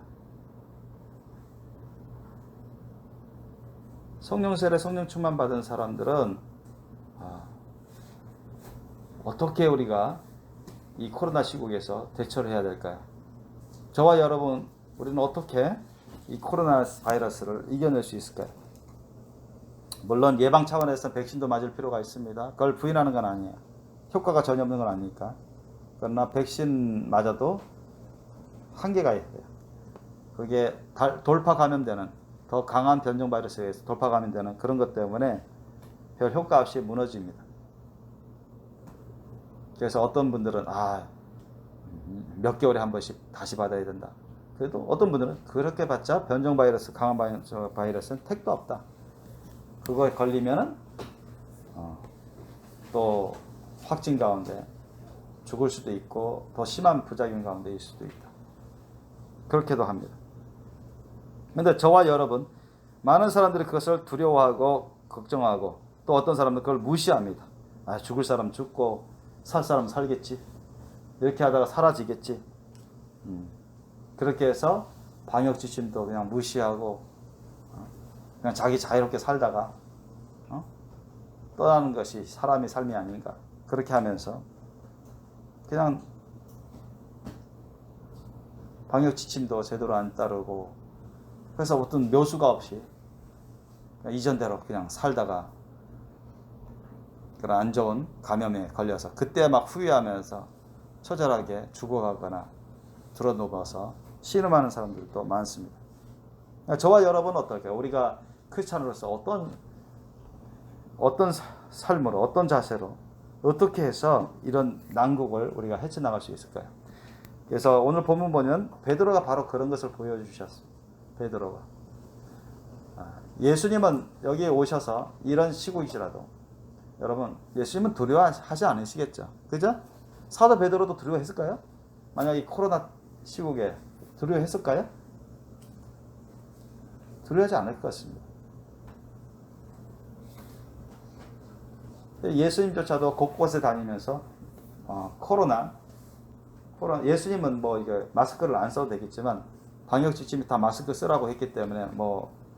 성령 세례, 성령 충만 받은 사람들은 어떻게 우리가 이 코로나 시국에서 대처를 해야 될까요? 저와 여러분, 우리는 어떻게 이 코로나 바이러스를 이겨낼 수 있을까요? 물론 예방 차원에서 백신도 맞을 필요가 있습니다. 그걸 부인하는 건 아니에요. 효과가 전혀 없는 건 아니니까. 그러나 백신 맞아도 한계가 있어요. 그게 돌파 감염되는, 더 강한 변종 바이러스에 의해서 돌파 감염되는 그런 것 때문에 별 효과 없이 무너집니다. 그래서 어떤 분들은 몇 개월에 한 번씩 다시 받아야 된다. 그래도 어떤 분들은 그렇게 받자 변종 바이러스, 강한 바이러스는 택도 없다. 그거에 걸리면은 또 확진 가운데 죽을 수도 있고 더 심한 부작용 가운데 있을 수도 있다. 그렇게도 합니다. 그런데 저와 여러분, 많은 사람들이 그것을 두려워하고 걱정하고 또 어떤 사람은 그걸 무시합니다. 죽을 사람 죽고 살 사람 살겠지. 이렇게 하다가 사라지겠지. 그렇게 해서 방역 지침도 그냥 무시하고 그냥 자기 자유롭게 살다가 떠나는 것이 사람의 삶이 아닌가. 그렇게 하면서 그냥 방역 지침도 제대로 안 따르고 그래서 어떤 묘수가 없이 그냥 이전대로 그냥 살다가 그런 안 좋은 감염에 걸려서 그때 막 후회하면서 처절하게 죽어가거나 드러누워서 신음하는 사람들도 많습니다. 저와 여러분은 어떨까요? 우리가 크리스찬으로서 어떤 삶으로, 어떤 자세로 어떻게 해서 이런 난국을 우리가 헤쳐나갈 수 있을까요? 그래서 오늘 본문 보면 베드로가 바로 그런 것을 보여주셨어요. 베드로가 예수님은 여기에 오셔서 이런 시국이시라도 여러분, 예수님은 두려워하지 않으시겠죠? 그죠? 사도 베드로도 두려워했을까요? 만약 이 코로나 시국에 두려워했을까요? 두려워하지 않을 것 같습니다. 예수님조차도 곳곳에 다니면서 코로나 예수님은 이게 마스크를 안 써도 되겠지만 방역 지침이 다 마스크 쓰라고 했기 때문에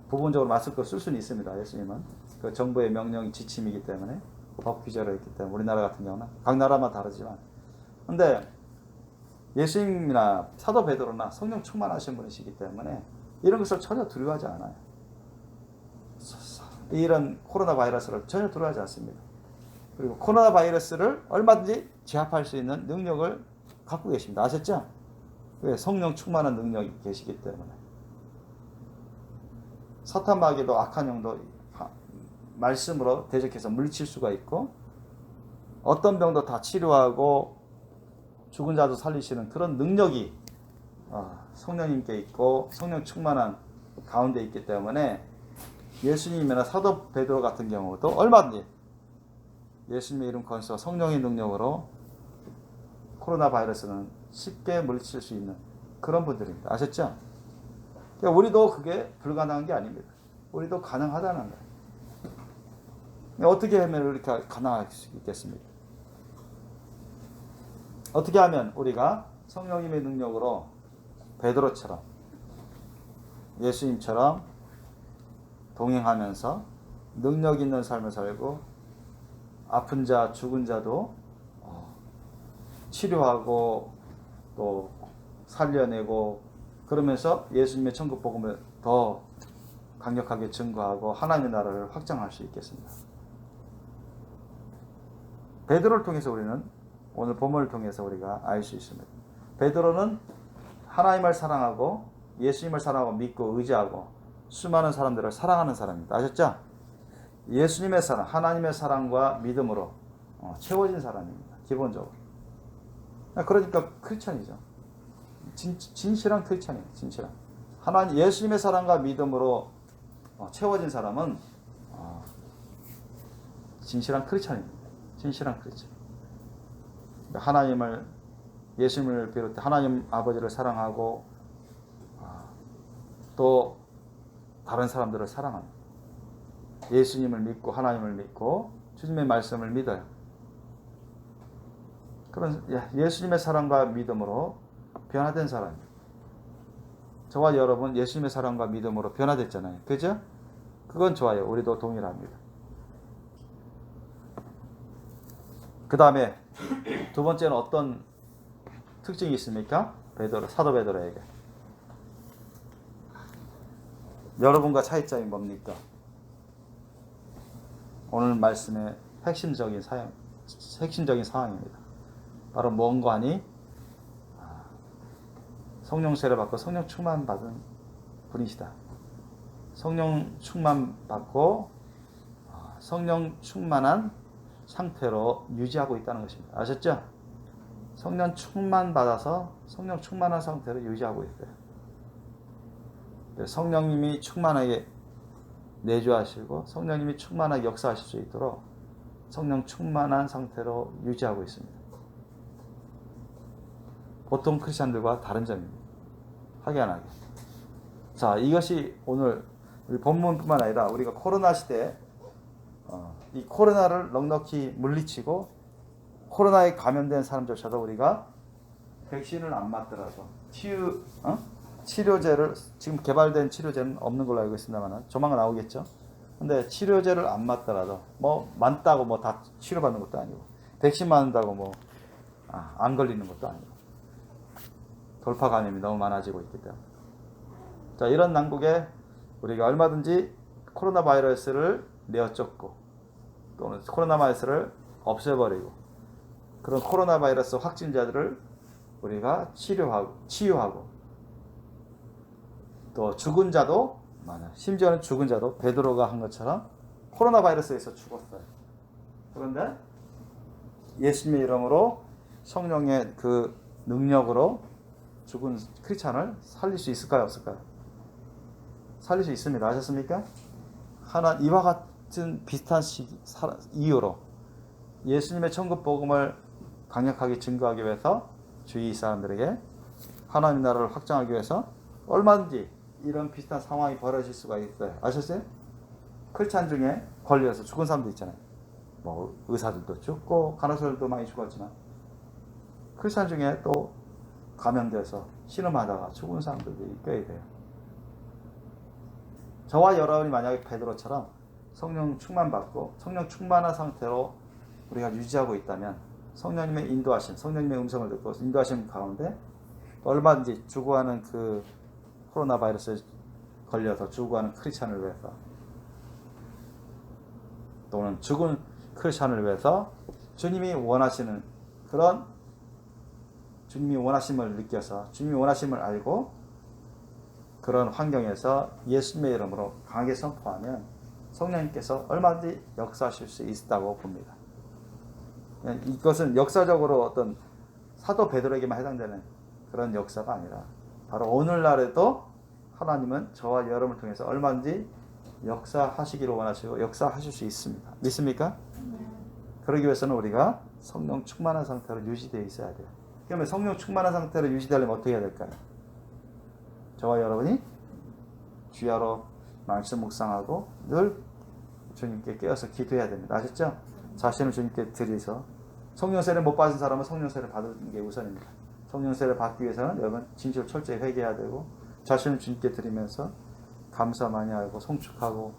부분적으로 마스크 쓸 수는 있습니다. 예수님은 그 정부의 명령 지침이기 때문에 법 규제로 했기 때문에 우리나라 같은 경우는 각 나라마다 다르지만 근데 예수님이나 사도 베드로나 성령 충만하신 분이시기 때문에 이런 것을 전혀 두려워하지 않아요. 이런 코로나 바이러스를 전혀 두려워하지 않습니다. 그리고 코로나 바이러스를 얼마든지 제압할 수 있는 능력을 갖고 계십니다. 아셨죠? 성령 충만한 능력이 계시기 때문에 사탄 마귀도 악한 영도 말씀으로 대적해서 물리칠 수가 있고 어떤 병도 다 치료하고 죽은 자도 살리시는 그런 능력이 성령님께 있고 성령 충만한 가운데 있기 때문에 예수님이나 사도 베드로 같은 경우도 얼마든지 예수님의 이름 건서 성령의 능력으로 코로나 바이러스는 쉽게 물리칠 수 있는 그런 분들입니다. 아셨죠? 그러니까 우리도 그게 불가능한 게 아닙니다. 우리도 가능하다는 거예요. 어떻게 하면 이렇게 가능할 수 있겠습니까? 어떻게 하면 우리가 성령님의 능력으로 베드로처럼 예수님처럼 동행하면서 능력 있는 삶을 살고 아픈 자, 죽은 자도 치료하고 또 살려내고 그러면서 예수님의 천국 복음을 더 강력하게 증거하고 하나님의 나라를 확장할 수 있겠습니다. 베드로를 통해서 우리는 오늘 본문을 통해서 우리가 알 수 있습니다. 베드로는 하나님을 사랑하고 예수님을 사랑하고 믿고 의지하고 수많은 사람들을 사랑하는 사람입니다. 아셨죠? 예수님의 사랑, 하나님의 사랑과 믿음으로 채워진 사람입니다. 기본적으로. 그러니까 크리스천이죠. 진실한 크리스천이에요. 진실한. 하나님 예수님의 사랑과 믿음으로 채워진 사람은 진실한 크리스천입니다. 진실한 크리스천. 하나님을 예수님을 비롯해 하나님 아버지를 사랑하고 또 다른 사람들을 사랑합니다. 예수님을 믿고 하나님을 믿고 주님의 말씀을 믿어요. 그런 예수님의 사랑과 믿음으로 변화된 사람이에요. 저와 여러분 예수님의 사랑과 믿음으로 변화됐잖아요. 그죠? 그건 좋아요. 우리도 동일합니다. 그 다음에 두 번째는 어떤 특징이 있습니까? 사도 베드로에게. 여러분과 차이점이 뭡니까? 오늘 말씀의 핵심적인 상황입니다. 바로 뭔가 하니 성령 세례 받고 성령 충만 받은 분이시다. 성령 충만 받고 성령 충만한 상태로 유지하고 있다는 것입니다. 아셨죠? 성령 충만 받아서 성령 충만한 상태로 유지하고 있어요. 성령님이 충만하게 내주하시고 성령님이 충만하게 역사하실 수 있도록 성령 충만한 상태로 유지하고 있습니다. 보통 크리스천들과 다른 점입니다. 확연하게. 자, 이것이 오늘 우리 본문뿐만 아니라 우리가 코로나 시대에 이 코로나를 넉넉히 물리치고 코로나에 감염된 사람조차도 우리가 백신을 안 맞더라도 치료제를 지금 개발된 치료제는 없는 걸로 알고 있습니다만 조만간 나오겠죠. 근데 치료제를 안 맞더라도 맞다고 다 치료받는 것도 아니고 백신 맞는다고 안 걸리는 것도 아니고 돌파 감염이 너무 많아지고 있기 때문에 자, 이런 난국에 우리가 얼마든지 코로나 바이러스를 내어쫓고 또는 코로나 바이러스를 없애버리고 그런 코로나 바이러스 확진자들을 우리가 치유하고 또 죽은 자도 심지어는 죽은 자도 베드로가 한 것처럼 코로나 바이러스에서 죽었어요. 그런데 예수님의 이름으로 성령의 그 능력으로 죽은 크리스찬을 살릴 수 있을까요? 없을까요? 살릴 수 있습니다. 아셨습니까? 이와 같은 비슷한 이유로 예수님의 천국 복음을 강력하게 증거하기 위해서 주위 사람들에게 하나님 나라를 확장하기 위해서 얼마든지 이런 비슷한 상황이 벌어질 수가 있어요. 아셨어요? 크리스찬 중에 걸려서 죽은 사람도 있잖아요. 의사들도 죽고 간호사들도 많이 죽었지만 크리스찬 중에 또 감염돼서 신음하다가 죽은 사람들도 꽤 돼요. 저와 여러분이 만약에 베드로처럼 성령 충만받고 성령 충만한 상태로 우리가 유지하고 있다면 성령님의 인도하심, 성령님의 음성을 듣고 인도하심 가운데 얼마든지 죽어가는 그 코로나 바이러스에 걸려서 죽어가는 크리스찬을 위해서 또는 죽은 크리스찬을 위해서 주님이 원하시는 그런 주님이 원하심을 느껴서 주님이 원하심을 알고 그런 환경에서 예수님의 이름으로 강하게 선포하면 성령님께서 얼마든지 역사하실 수 있다고 봅니다. 이것은 역사적으로 어떤 사도 베드로에게만 해당되는 그런 역사가 아니라 바로 오늘날에도 하나님은 저와 여러분을 통해서 얼마든지 역사하시기를 원하시고 역사하실 수 있습니다. 믿습니까? 그러기 위해서는 우리가 성령 충만한 상태로 유지되어 있어야 돼요. 그러면 성령 충만한 상태로 유지되려면 어떻게 해야 될까요? 저와 여러분이 주야로 말씀 묵상하고 늘 주님께 깨어서 기도해야 됩니다. 아셨죠? 자신을 주님께 드려서 성령세를 못 받은 사람은 성령세를 받는 게 우선입니다. 성령세를 받기 위해서는 여러분 진실 철저히 회개해야 되고 자신을 주님께 드리면서 감사 많이 하고 송축하고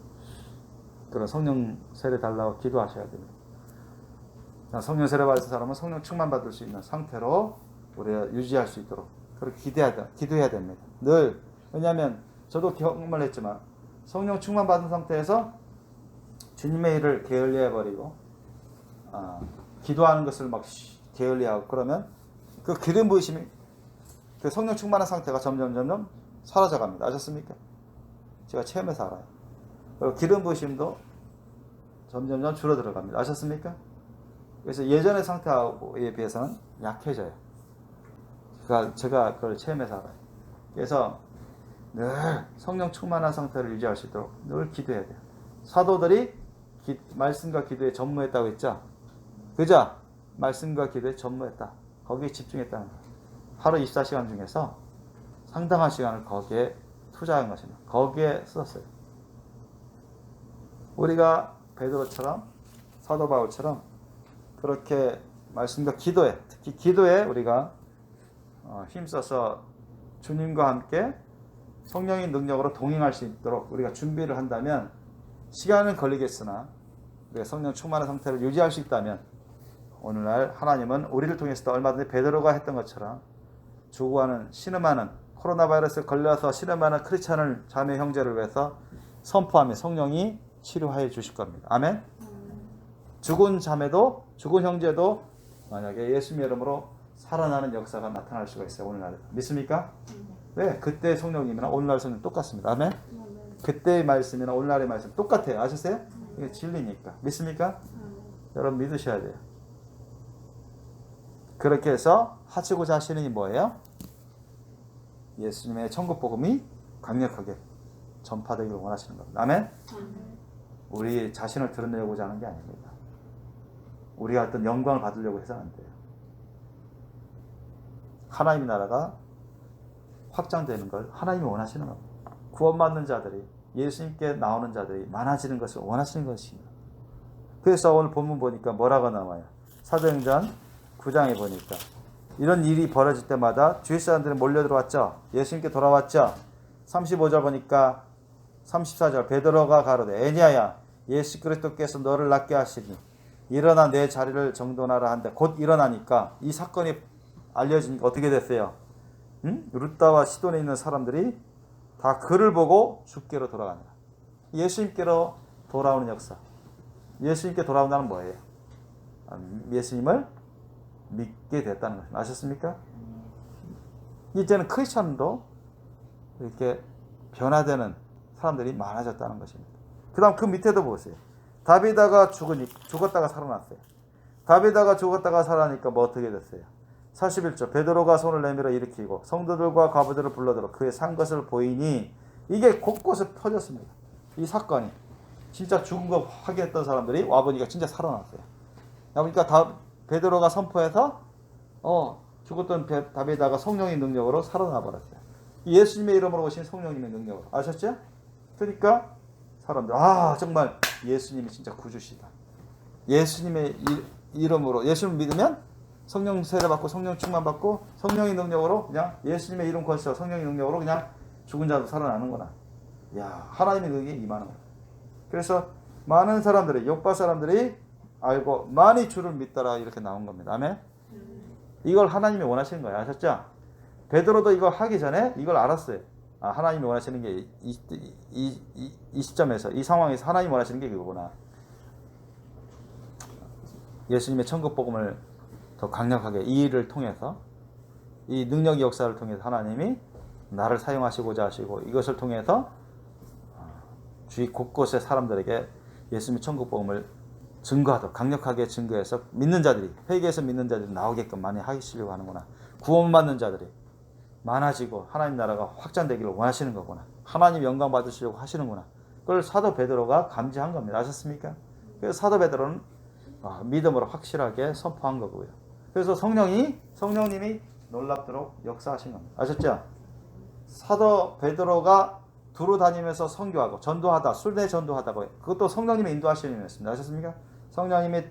그런 성령세를 달라고 기도하셔야 됩니다. 성령세를 받은 사람은 성령 충만 받을 수 있는 상태로 우리가 유지할 수 있도록 그렇게 기도해야 됩니다. 늘. 왜냐하면 저도 경험을 했지만 성령 충만 받은 상태에서 주님의 일을 게을리해버리고 기도하는 것을 막 게을리하고 그러면 그 기름 부으심이 그 성령 충만한 상태가 점점 사라져갑니다. 아셨습니까? 제가 체험해서 알아요. 그리고 기름 부으심도 점점 줄어들어갑니다. 아셨습니까? 그래서 예전의 상태에 비해서는 약해져요. 그러니까 제가 그걸 체험해서 알아요. 그래서 늘 성령 충만한 상태를 유지할 수 있도록 늘 기도해야 돼요. 사도들이 말씀과 기도에 전무했다고 했죠. 그죠? 말씀과 기도에 전무했다. 거기에 집중했다는 거예요. 하루 24시간 중에서 상당한 시간을 거기에 투자한 것입니다. 거기에 썼어요. 우리가 베드로처럼 사도 바울처럼 그렇게 말씀과 기도에, 특히 기도에 우리가 힘써서 주님과 함께 성령의 능력으로 동행할 수 있도록 우리가 준비를 한다면 시간은 걸리겠으나 우리가 성령 충만한 상태를 유지할 수 있다면 오늘날 하나님은 우리를 통해서도 얼마든지 베드로가 했던 것처럼 죽어가는 신음하는 코로나 바이러스에 걸려서 신음하는 크리스찬을 자매 형제를 위해서 선포하며 성령이 치료하여 주실 겁니다. 아멘. 죽은 자매도 죽은 형제도 만약에 예수님의 이름으로 살아나는 역사가 나타날 수가 있어요. 오늘날 믿습니까? 네, 그때 성령님이나 오늘날 성령 똑같습니다. 아멘. 그때의 말씀이나 오늘날의 말씀 똑같아요. 아셨어요? 이게 진리니까. 믿습니까? 여러분 믿으셔야 돼요. 그렇게 해서 하시고자 하시는 게 뭐예요? 예수님의 천국 복음이 강력하게 전파되기를 원하시는 겁니다. 아멘. 우리 자신을 드러내고자 하는 게 아닙니다. 우리가 어떤 영광을 받으려고 해서는 안 돼요. 하나님의 나라가 확장되는 걸 하나님이 원하시는 겁니다. 구원받는 자들이 예수님께 나오는 자들이 많아지는 것을 원하시는 것입니다. 그래서 오늘 본문 보니까 뭐라고 나와요? 사도행전 9장에 보니까 이런 일이 벌어질 때마다 주위 사람들이 몰려 들어왔죠. 예수님께 돌아왔죠. 35절 보니까 34절 베드로가 가로되 에니야야 예수 그리스도께서 너를 낫게 하시니 일어나 내 자리를 정돈하라 한데 곧 일어나니까 이 사건이 알려지니까 어떻게 됐어요? 루다와 시돈에 있는 사람들이 다 그를 보고 주께로 돌아간다. 예수님께로 돌아오는 역사. 예수님께 돌아온다는 뭐예요? 예수님을 믿게 됐다는 것입니다. 아셨습니까? 이제는 크리스천도 이렇게 변화되는 사람들이 많아졌다는 것입니다. 그 다음 그 밑에도 보세요. 다비다가 죽었다가 살아났어요. 다비다가 죽었다가 살아나니까 뭐 어떻게 됐어요? 41절 베드로가 손을 내밀어 일으키고 성도들과 과부들을 불러들어 그의 산 것을 보이니 이게 곳곳에 퍼졌습니다. 이 사건이 진짜 죽은 거 확인했던 사람들이 와보니까 진짜 살아났어요. 그러니까 베드로가 선포해서 죽었던 다비다가 성령의 능력으로 살아나 버렸어요. 예수님의 이름으로 오신 성령님의 능력으로. 아셨죠? 그러니까 사람들 정말 예수님이 진짜 구주시다. 예수님의 이름으로 예수님을 믿으면 성령 세례 받고 성령 충만 받고 성령의 능력으로 그냥 예수님의 이름 걸쳐 성령의 능력으로 그냥 죽은 자도 살아나는구나. 야, 하나님의 능력이 임하는 거야. 그래서 많은 사람들이 요파 사람들이 알고 많이 주를 믿더라 이렇게 나온 겁니다. 아멘. 이걸 하나님이 원하시는 거예요. 아셨죠? 베드로도 이걸 하기 전에 이걸 알았어요. 하나님이 원하시는 게 이 시점에서 이 상황에서 하나님이 원하시는 게 이거구나. 예수님의 천국 복음을 더 강력하게 이 일을 통해서 이 능력의 역사를 통해서 하나님이 나를 사용하시고자 하시고 이것을 통해서 주위 곳곳의 사람들에게 예수님의 천국 복음을 증거하도록 강력하게 증거해서 믿는 자들이 회개해서 믿는 자들이 나오게끔 많이 하시려고 하는구나. 구원받는 자들이 많아지고 하나님 나라가 확장되기를 원하시는 거구나. 하나님 영광 받으시려고 하시는구나. 그걸 사도 베드로가 감지한 겁니다. 아셨습니까? 그래서 사도 베드로는 믿음으로 확실하게 선포한 거고요. 그래서 성령님이 놀랍도록 역사하신 겁니다. 아셨죠? 사도 베드로가 두루 다니면서 선교하고 전도하다, 순례 전도하다고 그것도 성령님의 인도하시는 일이었습니다. 아셨습니까? 성령님이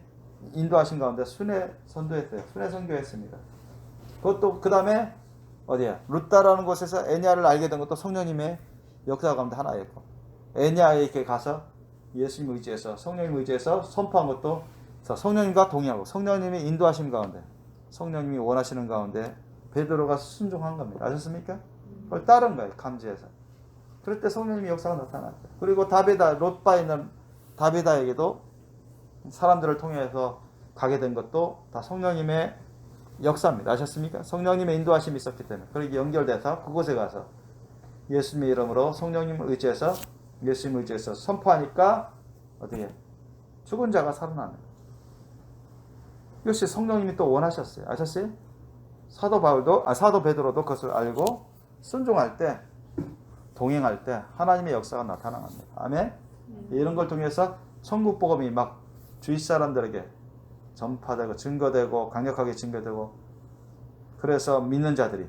인도하신 가운데 순례 선교했어요. 순례 선교했습니다. 그것도 그 다음에 어디야? 루다라는 곳에서 에냐를 알게 된 것도 성령님의 역사 가운데 하나였고 에냐에게 가서 예수님 의지해서 성령님 의지해서 선포한 것도 성령님과 동의하고 성령님이 인도하신 가운데 성령님이 원하시는 가운데 베드로가 순종한 겁니다. 아셨습니까? 그걸 따른 거예요. 감지해서. 그럴 때 성령님의 역사가 나타났어요. 그리고 롯바에 있는 다비다에게도 사람들을 통해서 가게 된 것도 다 성령님의 역사입니다. 아셨습니까? 성령님의 인도하심이 있었기 때문에 그렇게 연결돼서 그곳에 가서 예수님의 이름으로 성령님을 의지해서 예수님을 의지해서 선포하니까 어떻게 죽은 자가 살아나는 거예요. 이것이 성령님이 또 원하셨어요. 아셨어요? 사도 베드로도 그것을 알고 순종할 때, 동행할 때 하나님의 역사가 나타납니다. 아멘. 이런 걸 통해서 천국 복음이 막 주위 사람들에게 전파되고 증거되고 강력하게 증거되고, 그래서 믿는 자들이,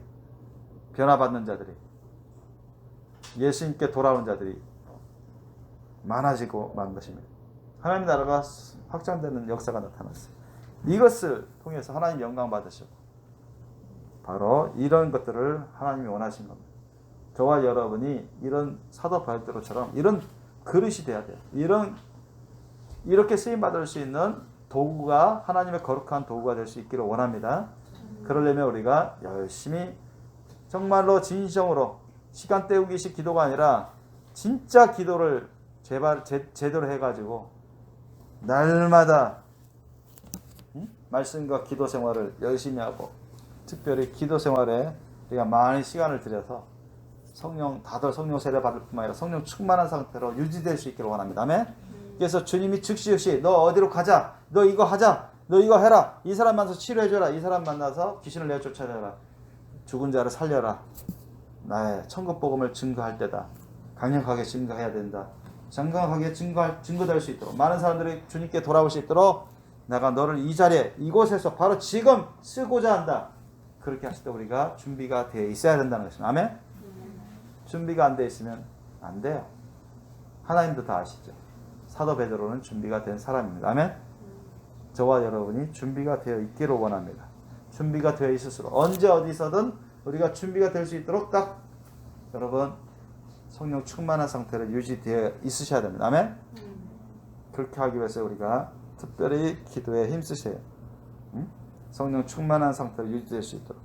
변화받는 자들이, 예수님께 돌아오는 자들이 많아지고 만 것입니다. 하나님 나라가 확장되는 역사가 나타났어요. 이것을 통해서 하나님 영광 받으시고, 바로 이런 것들을 하나님이 원하신 겁니다. 저와 여러분이 이런 사도 베드로처럼 이런 그릇이 돼야 돼요. 이렇게 쓰임 받을 수 있는 도구가, 하나님의 거룩한 도구가 될 수 있기를 원합니다. 그러려면 우리가 열심히 정말로 진정으로 시간 때우기식 기도가 아니라 진짜 기도를 제대로 해가지고 날마다 말씀과 기도 생활을 열심히 하고, 특별히 기도 생활에 우리가 많은 시간을 들여서 다들 성령 세례 받을 뿐만 아니라 성령 충만한 상태로 유지될 수 있기를 원합니다. 아멘. 그래서 주님이 즉시 너 어디로 가자, 너 이거 하자, 너 이거 해라, 이 사람 만나서 치료해줘라, 이 사람 만나서 귀신을 내어 쫓아내라, 죽은 자를 살려라, 나의 천국 복음을 증거할 때다, 강력하게 증거해야 된다, 장강하게 증거될 수 있도록, 많은 사람들이 주님께 돌아올 수 있도록 내가 너를 이 자리에, 이곳에서 바로 지금 쓰고자 한다. 그렇게 하실 때 우리가 준비가 되어 있어야 된다는 것입니다. 아멘. 준비가 안 되어 있으면 안 돼요. 하나님도 다 아시죠. 사도 베드로는 준비가 된 사람입니다. 아멘. 저와 여러분이 준비가 되어 있기를 원합니다. 준비가 되어 있을수록 언제 어디서든 우리가 준비가 될 수 있도록 딱 여러분 성령 충만한 상태로 유지되어 있으셔야 됩니다. 아멘. 그렇게 하기 위해서 우리가 특별히 기도에 힘쓰세요. 성령 충만한 상태로 유지될 수 있도록.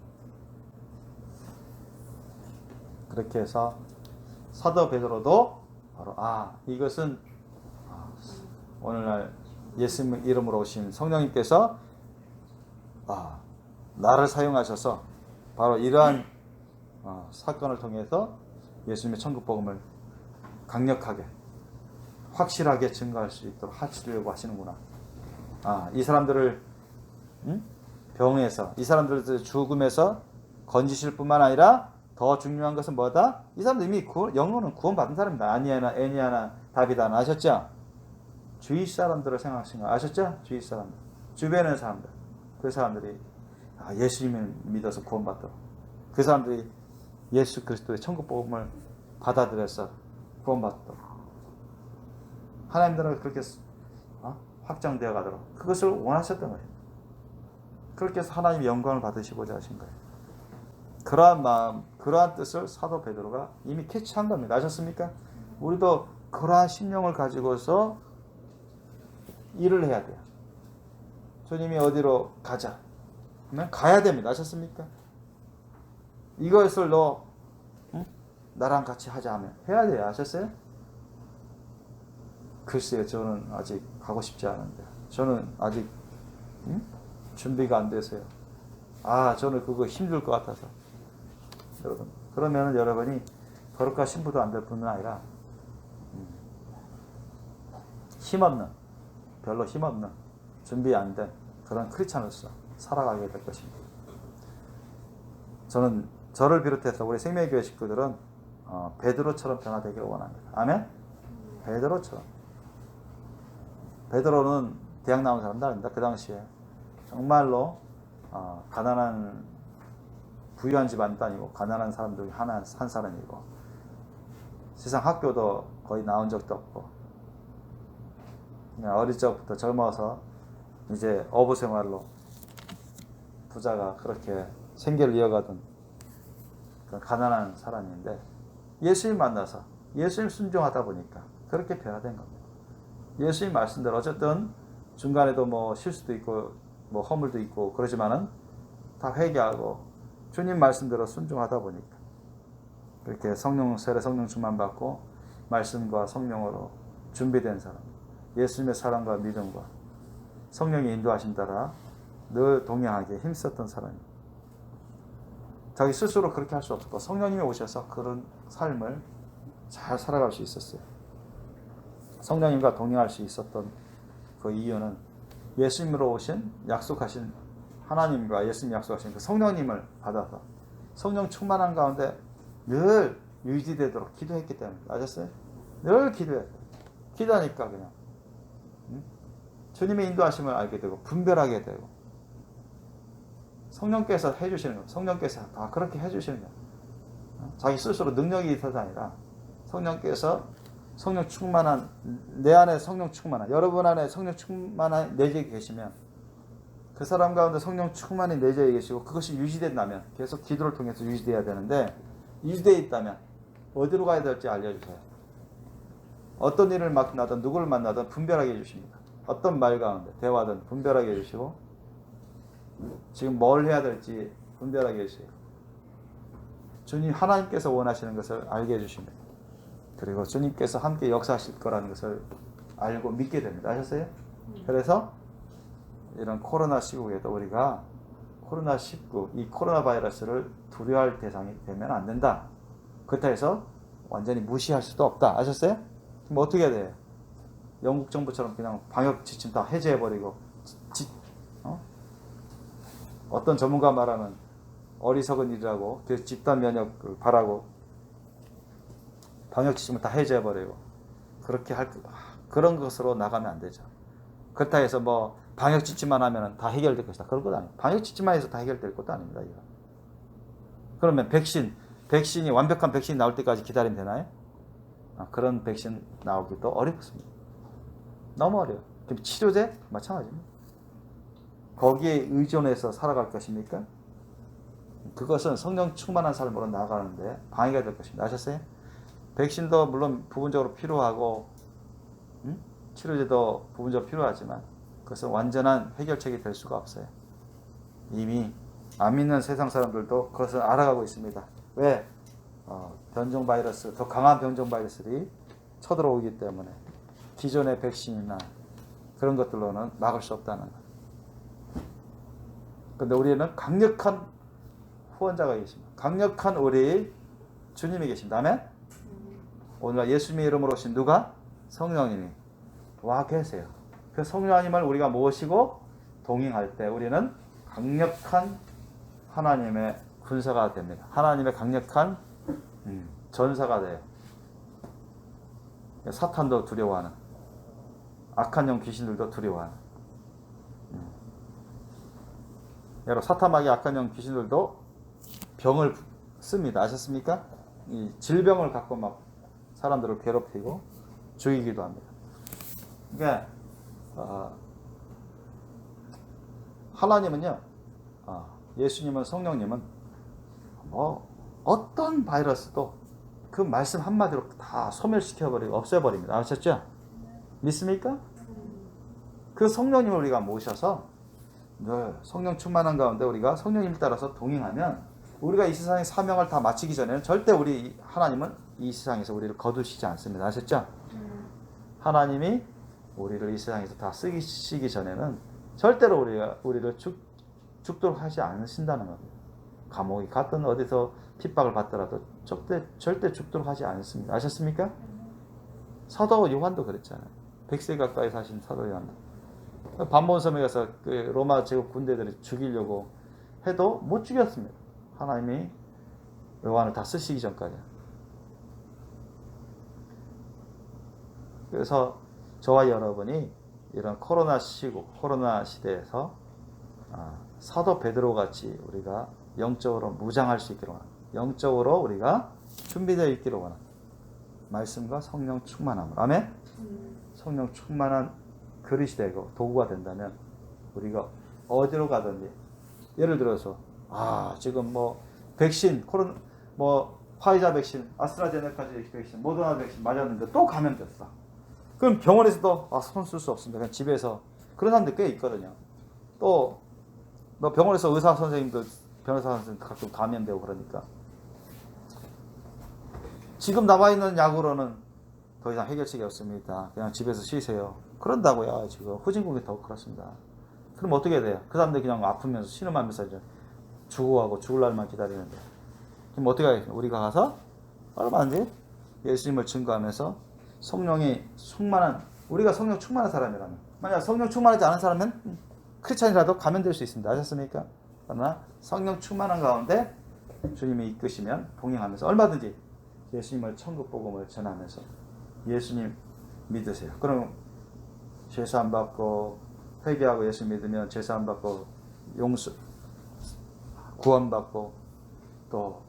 그렇게 해서 사도 베드로도 바로 이것은 오늘날 예수님 이름으로 오신 성령님께서 나를 사용하셔서 바로 이러한 사건을 통해서 예수님의 천국 복음을 강력하게 확실하게 증거할 수 있도록 하시려고 하시는구나. 이 사람들을 병에서, 이 사람들을 죽음에서 건지실 뿐만 아니라 더 중요한 것은 뭐다? 이 사람들 이미 영혼은 구원받은 사람입니다. 아니아나, 애니아나, 다비다나. 아셨죠? 주위 사람들을 생각하신 거 아셨죠? 주위 사람들, 주변의 사람들, 그 사람들이 예수님을 믿어서 구원받도록, 그 사람들이 예수 그리스도의 천국 복음을 받아들여서 구원받도록, 하나님 나라가 그렇게 확장되어 가도록 그것을 원하셨던 거예요. 그렇게 해서 하나님의 영광을 받으시고자 하신 거예요. 그러한 마음, 그러한 뜻을 사도 베드로가 이미 캐치한 겁니다. 아셨습니까? 우리도 그러한 심령을 가지고서 일을 해야 돼요. 주님이 어디로 가자 하면 가야 됩니다. 아셨습니까? 이것을 나랑 같이 하자 하면 해야 돼요. 아셨어요? 글쎄요, 저는 아직 가고 싶지 않은데, 저는 아직 준비가 안 돼서요. 저는 그거 힘들 것 같아서. 여러분, 그러면 여러분이 거룩한 신부도 안 될 뿐만 아니라 별로 힘없는, 준비 안 된 그런 크리스찬으로서 살아가게 될 것입니다. 저는 저를 비롯해서 우리 생명교회 식구들은 베드로처럼 변화되기를 원합니다. 아멘? 베드로처럼. 베드로는 대학 나온 사람도 아닙니다. 그 당시에 정말로 가난한, 부유한 집안도 아니고 가난한 사람들 한 사람이고, 세상 학교도 거의 나온 적도 없고, 그냥 어릴 적부터 젊어서 이제 어부 생활로 부자가 그렇게 생계를 이어가던 그런 가난한 사람인데, 예수님 만나서 예수님 순종하다 보니까 그렇게 변화된 겁니다. 예수님 말씀대로 어쨌든 중간에도 뭐 실수도 있고 뭐 허물도 있고 그러지만은 다 회개하고 주님 말씀대로 순종하다 보니까 그렇게 성령 세례, 성령 충만 받고 말씀과 성령으로 준비된 사람, 예수님의 사랑과 믿음과 성령의 인도하심 따라 늘 동행하게 힘썼던 사람입니다. 자기 스스로 그렇게 할 수 없고 성령님이 오셔서 그런 삶을 잘 살아갈 수 있었어요. 성령님과 동행할 수 있었던 그 이유는 예수님으로 오신 약속하신 하나님과 예수님 약속하신 그 성령님을 받아서 성령 충만한 가운데 늘 유지되도록 기도했기 때문에. 아셨어요? 늘 기도해요. 기도하니까 그냥 주님의 인도하심을 알게 되고 분별하게 되고 성령께서 해주시는 거예요. 성령께서 다 그렇게 해주시는 거예요. 자기 스스로 능력이 있어서 아니라 성령께서 성령 충만한 내 안에 성령 충만한 여러분 안에 성령 충만한 내재에 계시면 그 사람 가운데 성령 충만히 내재해 계시고 그것이 유지된다면 계속 기도를 통해서 유지돼야 되는데 유지되어 있다면 어디로 가야 될지 알려주세요. 어떤 일을 만나든 누구를 만나든 분별하게 해주십니다. 어떤 말 가운데 대화든 분별하게 해주시고 지금 뭘 해야 될지 분별하게 해주세요. 주님 하나님께서 원하시는 것을 알게 해주십니다. 그리고 주님께서 함께 역사하실 거라는 것을 알고 믿게 됩니다. 아셨어요? 그래서 이런 코로나 시국에도 우리가 코로나19 이 코로나 바이러스를 두려워할 대상이 되면 안 된다. 그렇다 해서 완전히 무시할 수도 없다. 아셨어요? 그럼 어떻게 해야 돼요? 영국 정부처럼 그냥 방역 지침 다 해제해버리고 어떤 전문가 말하면 어리석은 일이라고 그래서 집단 면역을 바라고 방역 지침을 다 해제해버리고 그렇게 그런 것으로 나가면 안 되죠. 그렇다 해서 뭐 방역 지침만 하면 다 해결될 것이다. 그런 것 아니에요. 방역 지침만 해서 다 해결될 것도 아닙니다. 이거. 그러면 백신이 완벽한 백신이 나올 때까지 기다리면 되나요? 그런 백신 나오기도 어렵습니다. 너무 어려워요. 그럼 치료제? 마찬가지입니다. 거기에 의존해서 살아갈 것입니까? 그것은 성령 충만한 삶으로 나아가는데 방해가 될 것입니다. 아셨어요? 백신도 물론 부분적으로 필요하고 치료제도 부분적으로 필요하지만 그것은 완전한 해결책이 될 수가 없어요. 이미 안 믿는 세상 사람들도 그것을 알아가고 있습니다. 왜? 변종 바이러스, 더 강한 변종 바이러스들이 쳐들어오기 때문에 기존의 백신이나 그런 것들로는 막을 수 없다는 것. 그런데 우리는 강력한 후원자가 계십니다. 강력한 우리 주님이 계십니다. 아멘? 오늘 예수님의 이름으로 오신 누가? 성령님이 와 계세요. 그 성령님을 우리가 모시고 동행할 때 우리는 강력한 하나님의 군사가 됩니다. 하나님의 강력한 전사가 돼요. 사탄도 두려워하는, 악한 영 귀신들도 두려워하는. 여러분 사탄마귀 악한 영 귀신들도 병을 씁니다. 아셨습니까? 이 질병을 갖고 막 사람들을 괴롭히고 죽이기도 합니다. 그러니까 하나님은요, 예수님은 성령님은 어떤 바이러스도 그 말씀 한마디로 다 소멸시켜버리고 없애버립니다. 아셨죠? 믿습니까? 그 성령님을 우리가 모셔서 성령 충만한 가운데 우리가 성령님을 따라서 동행하면 우리가 이 세상의 사명을 다 마치기 전에는 절대 우리 하나님은 이 세상에서 우리를 거두시지 않습니다. 아셨죠? 하나님이 우리를 이 세상에서 다 쓰시기 전에는 절대로 우리를 죽도록 하지 않으신다는 겁니다. 감옥에 갔든 어디서 핍박을 받더라도 절대 죽도록 하지 않습니다. 아셨습니까? 사도 요한도 그랬잖아요. 100세 가까이 사신 사도 요한도. 반본섬에 가서 그 로마 제국 군대들이 죽이려고 해도 못 죽였습니다. 하나님이 요한을 다 쓰시기 전까지. 그래서 저와 여러분이 이런 코로나 시국, 코로나 시대에서 사도 베드로 같이 우리가 영적으로 무장할 수 있기를 원합니다. 영적으로 우리가 준비되어 있기를 원합니다. 말씀과 성령 충만함을. 아멘? 성령 충만한 그릇이 되고 도구가 된다면 우리가 어디로 가든지, 예를 들어서 지금 뭐 백신, 화이자 백신, 아스트라제네카 백신, 모더나 백신 맞았는데 또 감염됐어. 그럼 병원에서도 손 쓸 수 없습니다. 그냥 집에서. 그런 사람들 꽤 있거든요. 또 병원에서 의사 선생님들, 변호사 선생님들 가끔 감염되고 그러니까 지금 나와 있는 약으로는 더 이상 해결책이 없습니다. 그냥 집에서 쉬세요. 그런다고요. 지금 후진국이 더 그렇습니다. 그럼 어떻게 돼요? 그 사람들 그냥 아프면서 신음하면서 이제 죽어가고 죽을 날만 기다리는데. 그럼 어떻게 하겠습니까? 우리가 가서 얼마든지 예수님을 증거하면서 성령이 충만한, 우리가 성령 충만한 사람이라면 만약 성령 충만하지 않은 사람은 크리스찬이라도 감염될 수 있습니다. 아셨습니까? 그러나 성령 충만한 가운데 주님이 이끄시면 동행하면서 얼마든지 예수님을 천국 복음을 전하면서 예수님 믿으세요. 그럼 제사 안 받고 회개하고 예수 믿으면 제사 안 받고 용서 구원 받고 또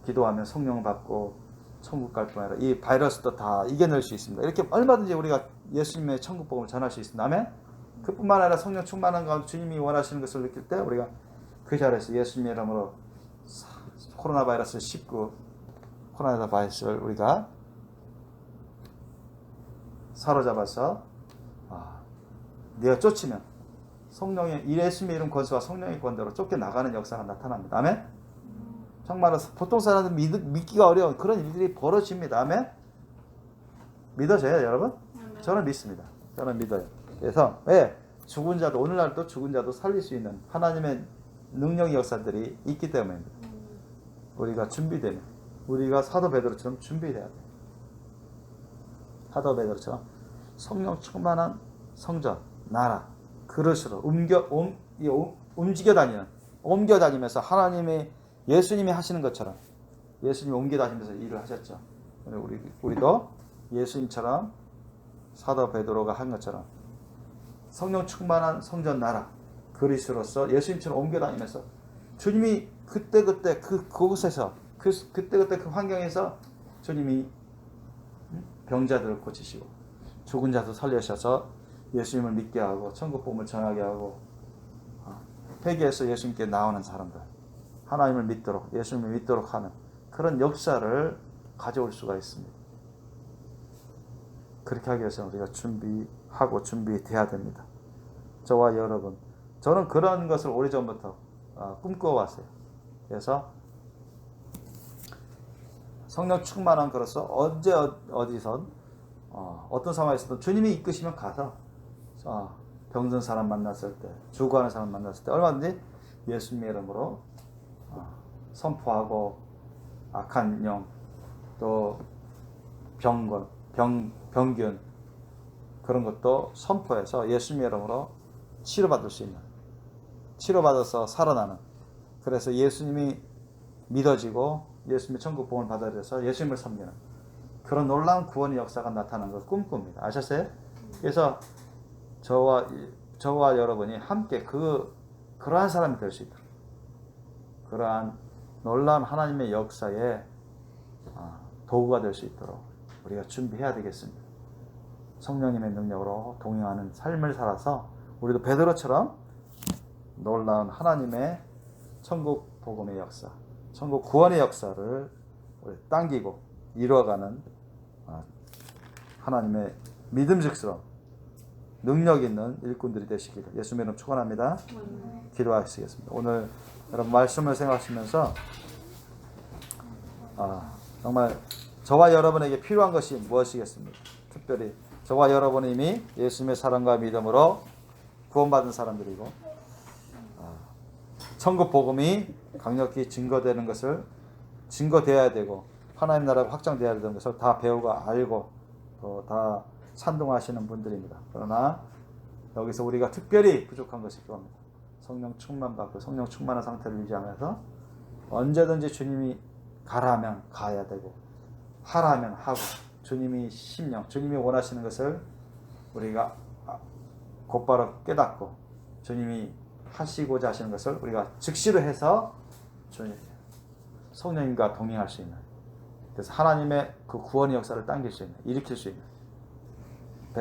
기도하면 성령 받고 천국 갈 뿐 아니라 이 바이러스도 다 이겨낼 수 있습니다. 이렇게 얼마든지 우리가 예수님의 천국 복음을 전할 수 있습니다. 아멘. 그뿐만 아니라 성령 충만한 가운데 주님이 원하시는 것을 느낄 때 우리가 그 자리에서 예수님의 이름으로 코로나 바이러스를 씹고 코로나 바이러스를 우리가 사로잡아서 내가 쫓으면 성령의 예수님의 이름 권세와 성령의 권대로 쫓겨나가는 역사가 나타납니다. 아멘. 정말로 보통 사람들 믿기가 어려운 그런 일들이 벌어집니다. 아멘. 믿어져요, 여러분? 저는 믿습니다. 저는 믿어요. 그래서 왜 죽은 자도 오늘날도 죽은 자도 살릴 수 있는 하나님의 능력의 역사들이 있기 때문입니다. 우리가 준비되면 우리가 사도 베드로처럼 준비돼야 돼요. 사도 베드로처럼 성령 충만한 성전, 나라, 그릇으로 움직여 다니는 옮겨 다니면서 하나님의 예수님이 하시는 것처럼 예수님이 옮겨 다니면서 일을 하셨죠. 우리도 예수님처럼 사도 베드로가 한 것처럼 성령 충만한 성전 나라 그리스로서 예수님처럼 옮겨 다니면서 주님이 그때그때 그곳에서 그때그때 그 환경에서 주님이 병자들을 고치시고 죽은 자도 살리셔서 예수님을 믿게 하고 천국 복음을 전하게 하고 회개해서 예수님께 나오는 사람들 하나님을 믿도록 예수님을 믿도록 하는 그런 역사를 가져올 수가 있습니다. 그렇게 하기 위해서 우리가 준비하고 준비돼야 됩니다. 저와 여러분 저는 그런 것을 오래전부터 꿈꿔왔어요. 그래서 성령 충만한 그로서 언제 어디선 어떤 상황에서도 주님이 이끄시면 가서 병든 사람 만났을 때 죽어가는 사람 만났을 때 얼마든지 예수님의 이름으로 선포하고 악한 영 또 병균 그런 것도 선포해서 예수님의 이름으로 치료받을 수 있는 치료받아서 살아나는 그래서 예수님이 믿어지고 예수님의 천국 복음을 받아들여서 예수님을 섬기는 그런 놀라운 구원의 역사가 나타나는 걸 꿈꿉니다. 아셨어요? 그래서 저와 여러분이 함께 그러한 사람이 될 수 있도록 그러한 놀라운 하나님의 역사에 도구가 될 수 있도록 우리가 준비해야 되겠습니다. 성령님의 능력으로 동행하는 삶을 살아서 우리도 베드로처럼 놀라운 하나님의 천국 복음의 역사, 천국 구원의 역사를 우리 당기고 이루어가는 하나님의 믿음직스러운 능력 있는 일꾼들이 되시기를 예수님의 이름 축원합니다. 기도하시겠습니다. 오늘 여러분 말씀을 생각하시면서 정말 저와 여러분에게 필요한 것이 무엇이겠습니까? 특별히 저와 여러분이 이미 예수님의 사랑과 믿음으로 구원받은 사람들이고 천국 복음이 강력히 증거되는 것을 증거되어야 되고 하나님 나라가 확장되어야 되는 것을 다 배우고 알고 또 다 찬동하시는 분들입니다. 그러나 여기서 우리가 특별히 부족한 것이 그겁니다. 성령 충만 받고 성령 충만한 상태를 유지하면서 언제든지 주님이 가라 하면 가야 되고 하라 하면 하고 주님이 심령, 주님이 원하시는 것을 우리가 곧바로 깨닫고 주님이 하시고자 하시는 것을 우리가 즉시로 해서 성령님과 동행할 수 있는 그래서 하나님의 그 구원의 역사를 당길 수 있는 일으킬 수 있는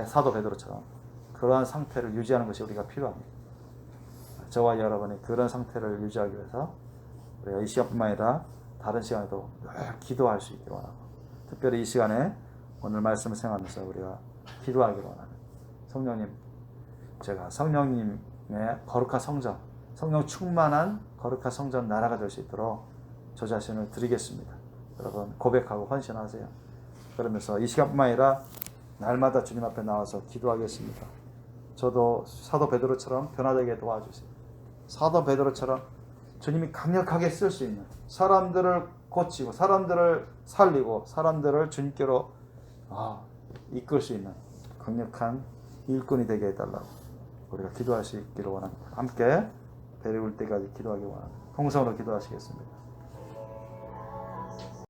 사도 베드로처럼 그러한 상태를 유지하는 것이 우리가 필요합니다. 저와 여러분이 그런 상태를 유지하기 위해서 우리가 이 시간뿐만 아니라 다른 시간에도 기도할 수 있기를 원하고 특별히 이 시간에 오늘 말씀을 생각하면서 우리가 기도하기를 원하는 성령님 제가 성령님의 거룩한 성전 성령 충만한 거룩한 성전 나라가 될 수 있도록 저 자신을 드리겠습니다. 여러분 고백하고 헌신하세요. 그러면서 이 시간뿐만 아니라 날마다 주님 앞에 나와서 기도하겠습니다. 저도 사도 베드로처럼 변화되게 도와주세요. 사도 베드로처럼 주님이 강력하게 쓸 수 있는 사람들을 고치고 사람들을 살리고 사람들을 주님께로 이끌 수 있는 강력한 일꾼이 되게 해달라고 우리가 기도할 수 있기를 원합니다. 함께 배를 울 때까지 기도하기 원합니다. 통성으로 기도하시겠습니다.